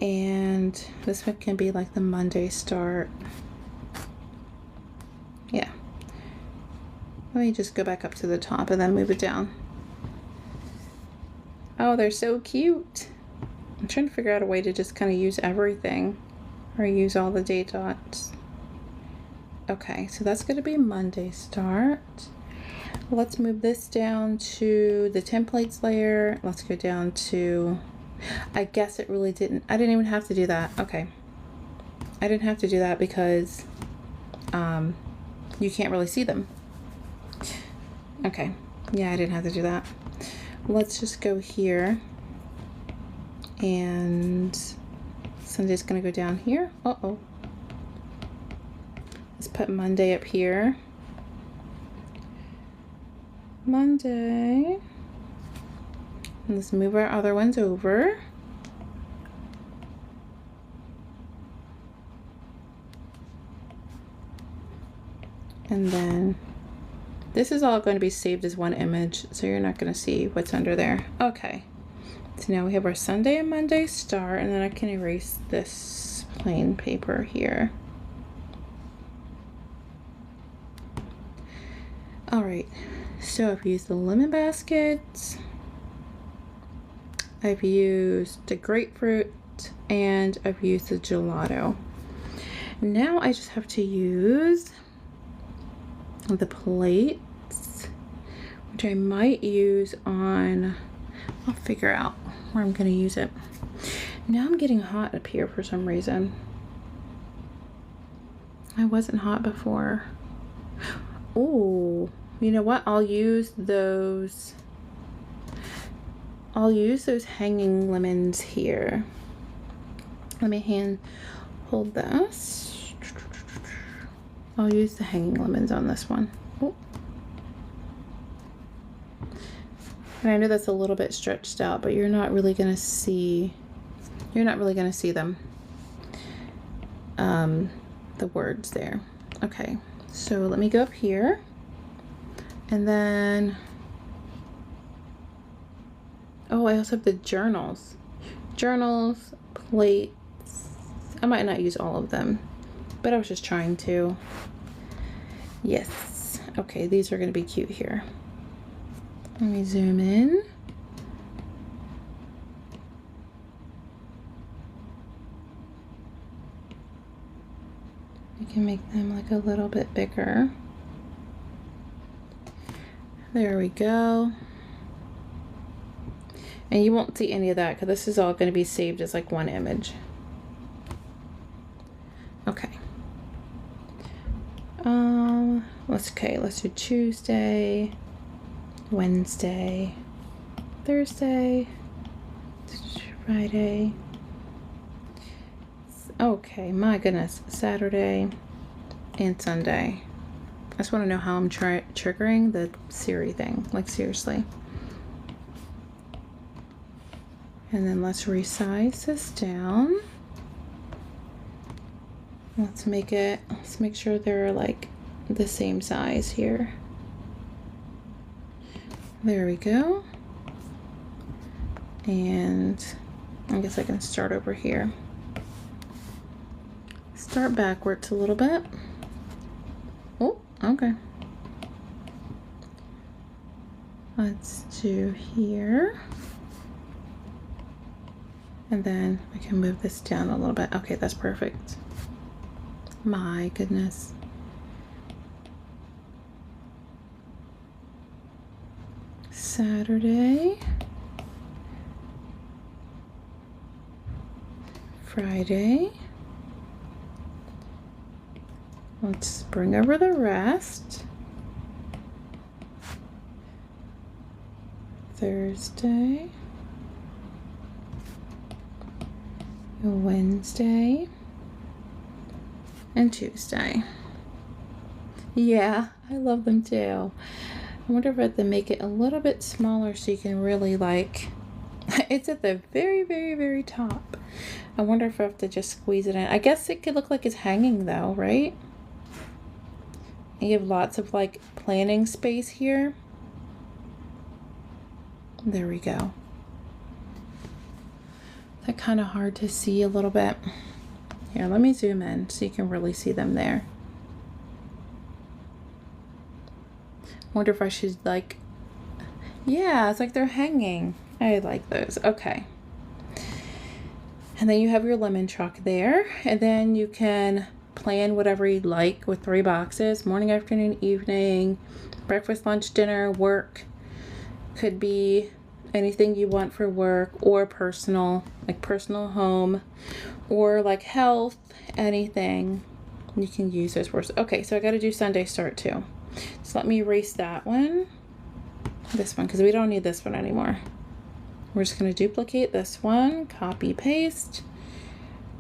And this one can be like the Monday start. Yeah. Let me just go back up to the top and then move it down. Oh, they're so cute. I'm trying to figure out a way to just kind of use everything or use all the date dots. Okay, so that's going to be Monday start. Let's move this down to the templates layer. Let's go down to, I guess it really didn't, I didn't even have to do that. Okay. I didn't have to do that because you can't really see them. Okay. Yeah, I didn't have to do that. Let's just go here. And Sunday's gonna go down here. Uh-oh. Let's put Monday up here. Monday. And let's move our other ones over. And then this is all going to be saved as one image, so you're not going to see what's under there. Okay. So now we have our Sunday and Monday start, and then I can erase this plain paper here. All right, so I've used the lemon baskets, I've used the grapefruit, and I've used the gelato. Now I just have to use the plates, which I might use on, I'll figure out where I'm gonna use it. Now I'm getting hot up here for some reason. I wasn't hot before. Oh, you know what? I'll use those hanging lemons here. Let me hold this. I'll use the hanging lemons on this one. Oh. And I know that's a little bit stretched out, but you're not really gonna see them. The words there. Okay, so let me go up here, and then, oh, I also have the journals, plates. I might not use all of them, but I was just trying to. Yes, okay, these are gonna be cute here. Let me zoom in. You can make them like a little bit bigger. There we go. And you won't see any of that because this is all going to be saved as like one image. Okay. Let's do Tuesday, Wednesday, Thursday, Friday. Okay, my goodness, Saturday and Sunday. I just want to know how I'm triggering the Siri thing, like seriously. And then let's resize this down. Let's make sure they're like the same size here. There we go. And I guess I can start over here. Start backwards a little bit. Oh, okay. Let's do here. And then I can move this down a little bit. Okay, that's perfect. My goodness. Saturday. Friday. Let's bring over the rest. Thursday, Wednesday, and Tuesday. Yeah, I love them too. I wonder if I have to make it a little bit smaller so you can really like, it's at the very, very, very top. I wonder if I have to just squeeze it in. I guess it could look like it's hanging though, right? And you have lots of like planning space here. There we go. That kind of hard to see a little bit. Here, let me zoom in so you can really see them there. Wonder if I should like, yeah, it's like they're hanging. I like those. Okay. And then you have your lemon truck there, and then you can plan whatever you'd like with 3 boxes: morning, afternoon, evening, breakfast, lunch, dinner, work. Could be anything you want for work or personal, like personal home, or like health, anything. You can use those words. Okay, so I got to do Sunday start too. So let me erase that one, this one, because we don't need this one anymore. We're just going to duplicate this one, copy, paste,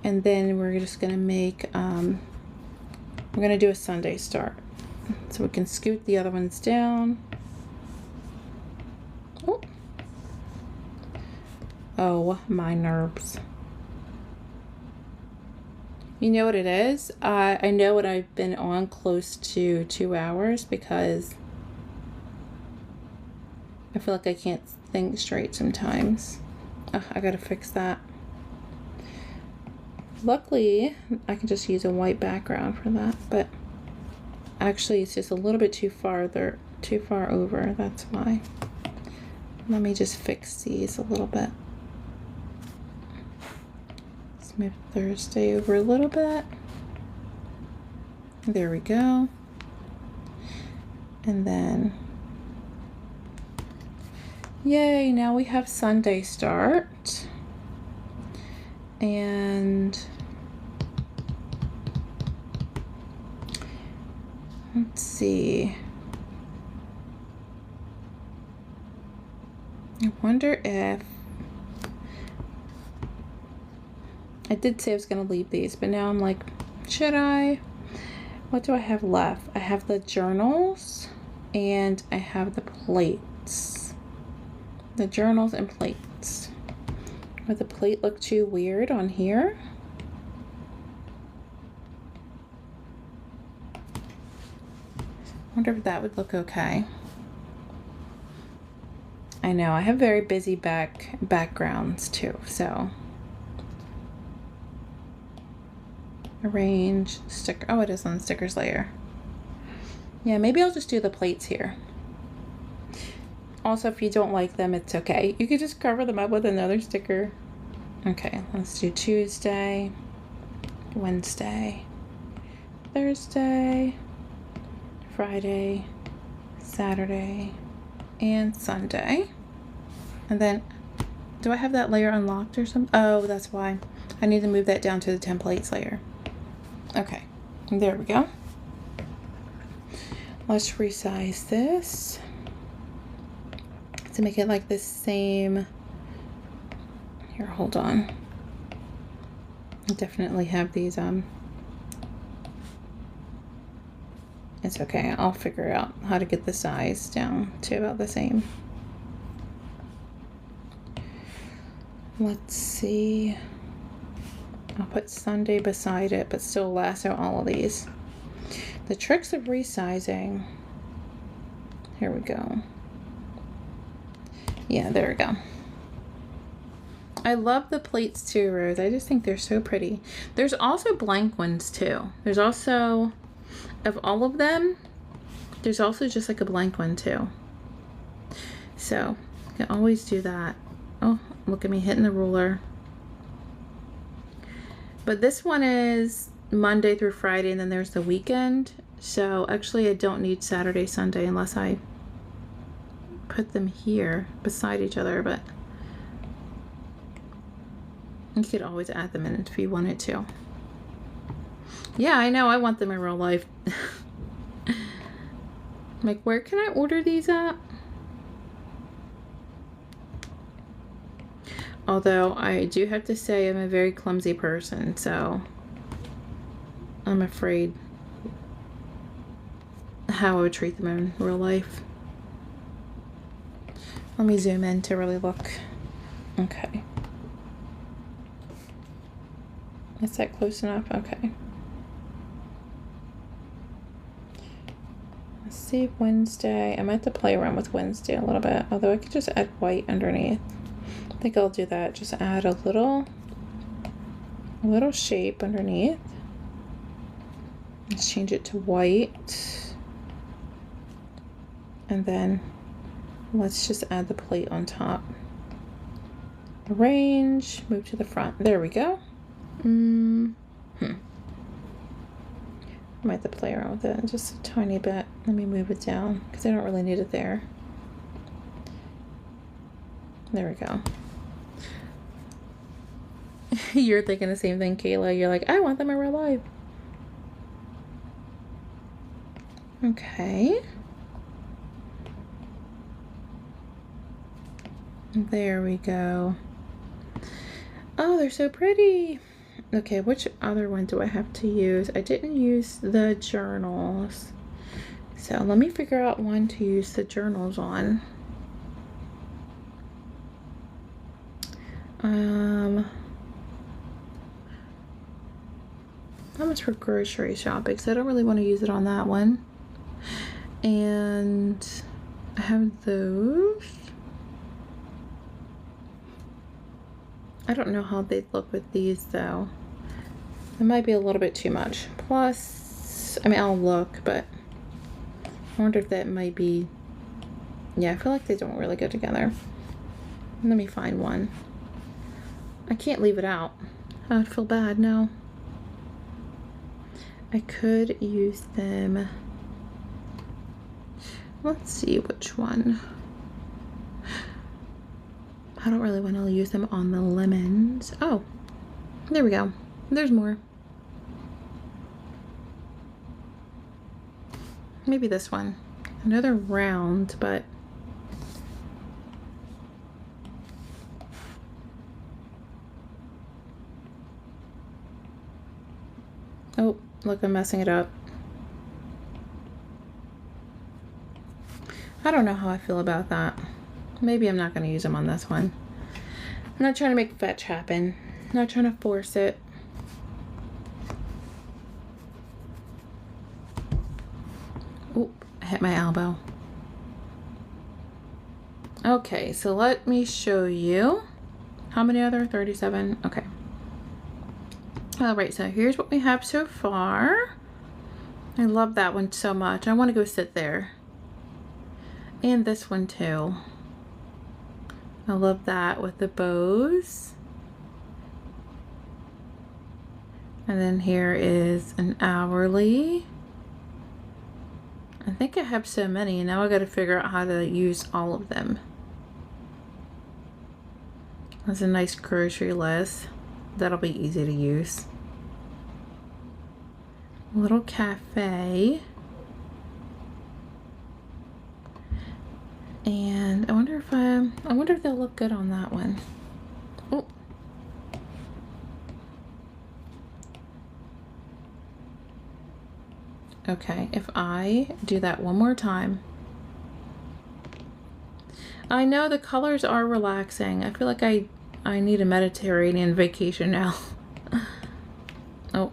and then we're just going to make, we're going to do a Sunday start. So we can scoot the other ones down. Oh, my nerves. You know what it is? I know what I've been on close to 2 hours because I feel like I can't think straight sometimes. Oh, I gotta fix that. Luckily, I can just use a white background for that, but actually it's just a little bit too far over, that's why. Let me just fix these a little bit. Let's move Thursday over a little bit. There we go. And then, yay, now we have Sunday start. And let's see. I wonder if I did say I was going to leave these, but now I'm like, should I? What do I have left? I have the journals and I have the plates. The journals and plates. Would the plate look too weird on here? Wonder if that would look okay. I know I have very busy backgrounds too, so arrange sticker. Oh, it is on the stickers layer. Yeah, maybe I'll just do the plates here. Also, if you don't like them, it's okay. You could just cover them up with another sticker. Okay, let's do Tuesday, Wednesday, Thursday, Friday, Saturday, and Sunday. And then, do I have that layer unlocked or something? Oh, that's why. I need to move that down to the templates layer. Okay, there we go. Let's resize this to make it like the same. Here, hold on. I definitely have these it's okay, I'll figure out how to get the size down to about the same. Let's see. I'll put Sunday beside it, but still lasso all of these. The tricks of resizing. Here we go. Yeah, there we go. I love the plates too, Rose. I just think they're so pretty. There's also blank ones too. There's also, of all of them, there's also just like a blank one too. So, you can always do that. Oh, look at me hitting the ruler. But this one is Monday through Friday, and then there's the weekend. So actually I don't need Saturday, Sunday unless I put them here beside each other, but you could always add them in if you wanted to. Yeah, I know, I want them in real life. I'm like, where can I order these at? Although I do have to say I'm a very clumsy person, so I'm afraid how I would treat them in real life. Let me zoom in to really look. Okay. Is that close enough? Okay. Let's see, Wednesday. I might have to play around with Wednesday a little bit, although I could just add white underneath. I think I'll do that. Just add a little shape underneath. Let's change it to white. And then let's just add the plate on top. Arrange, move to the front. There we go. I might have to play around with it just a tiny bit. Let me move it down because I don't really need it there. There we go. You're thinking the same thing, Kayla. You're like, I want them in real life. Okay. There we go. Oh, they're so pretty. Okay, which other one do I have to use? I didn't use the journals. So let me figure out one to use the journals on. How much for grocery shopping? Because I don't really want to use it on that one. And I have those. I don't know how they'd look with these though. It might be a little bit too much. Plus, I mean, I'll look, but I wonder if that might be, yeah, I feel like they don't really go together. Let me find one. I can't leave it out. I would feel bad, no. I could use them. Let's see which one. I don't really want to use them on the lemons. Oh, there we go. There's more. Maybe this one. I know they're round, but oh, look, I'm messing it up. I don't know how I feel about that. Maybe I'm not going to use them on this one. I'm not trying to make fetch happen. I'm not trying to force it. Oop, I hit my elbow. Okay, so let me show you. How many are there? 37? Okay. All right, so here's what we have so far. I love that one so much. I want to go sit there. And this one too. I love that with the bows. And then here is an hourly. I think I have so many, and now I got to figure out how to use all of them. That's a nice grocery list. That'll be easy to use. A little cafe. And I wonder if they'll look good on that one. Oh. Okay, if I do that one more time. I know the colors are relaxing. I feel like I need a Mediterranean vacation now. Oh,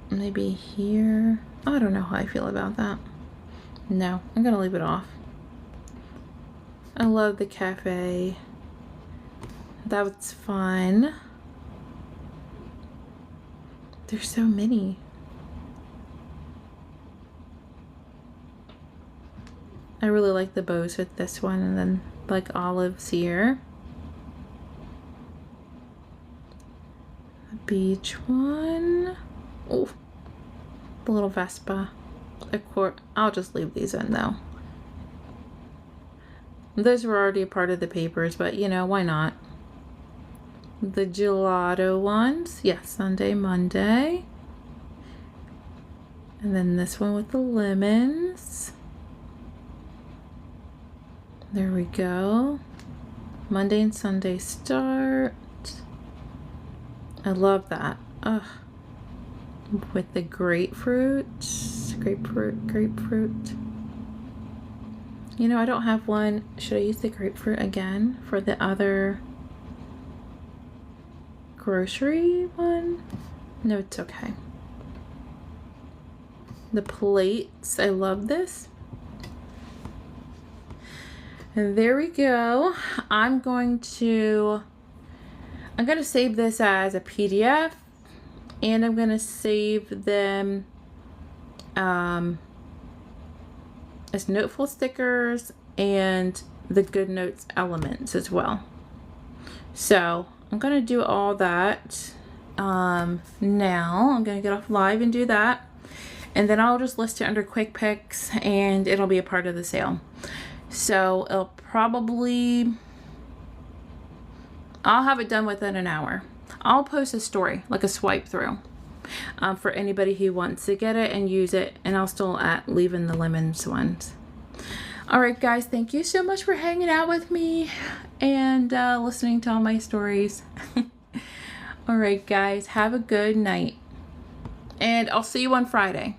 maybe here. I don't know how I feel about that. No, I'm gonna leave it off. I love the cafe. That was fun. There's so many. I really like the bows with this one, and then like olives here. The beach one. Oh, the little Vespa. I'll just leave these in though. Those were already a part of the papers, but you know, why not? The gelato ones. Yes, Sunday, Monday. And then this one with the lemons. There we go. Monday and Sunday start. I love that. Ugh. With the grapefruit. Grapefruit. You know, I don't have one. Should I use the grapefruit again for the other grocery one? No, it's okay. The plates, I love this. And there we go. I'm going to save this as a PDF, and I'm going to save them as Noteful stickers and the Good Notes elements as well. So I'm going to do all that now. I'm going to get off live and do that. And then I'll just list it under Quick Picks, and it'll be a part of the sale. So it'll probably, I'll have it done within an hour. I'll post a story, like a swipe through, for anybody who wants to get it and use it. And I'll still leave in the lemons ones. All right, guys, thank you so much for hanging out with me and listening to all my stories. All right, guys, have a good night. And I'll see you on Friday.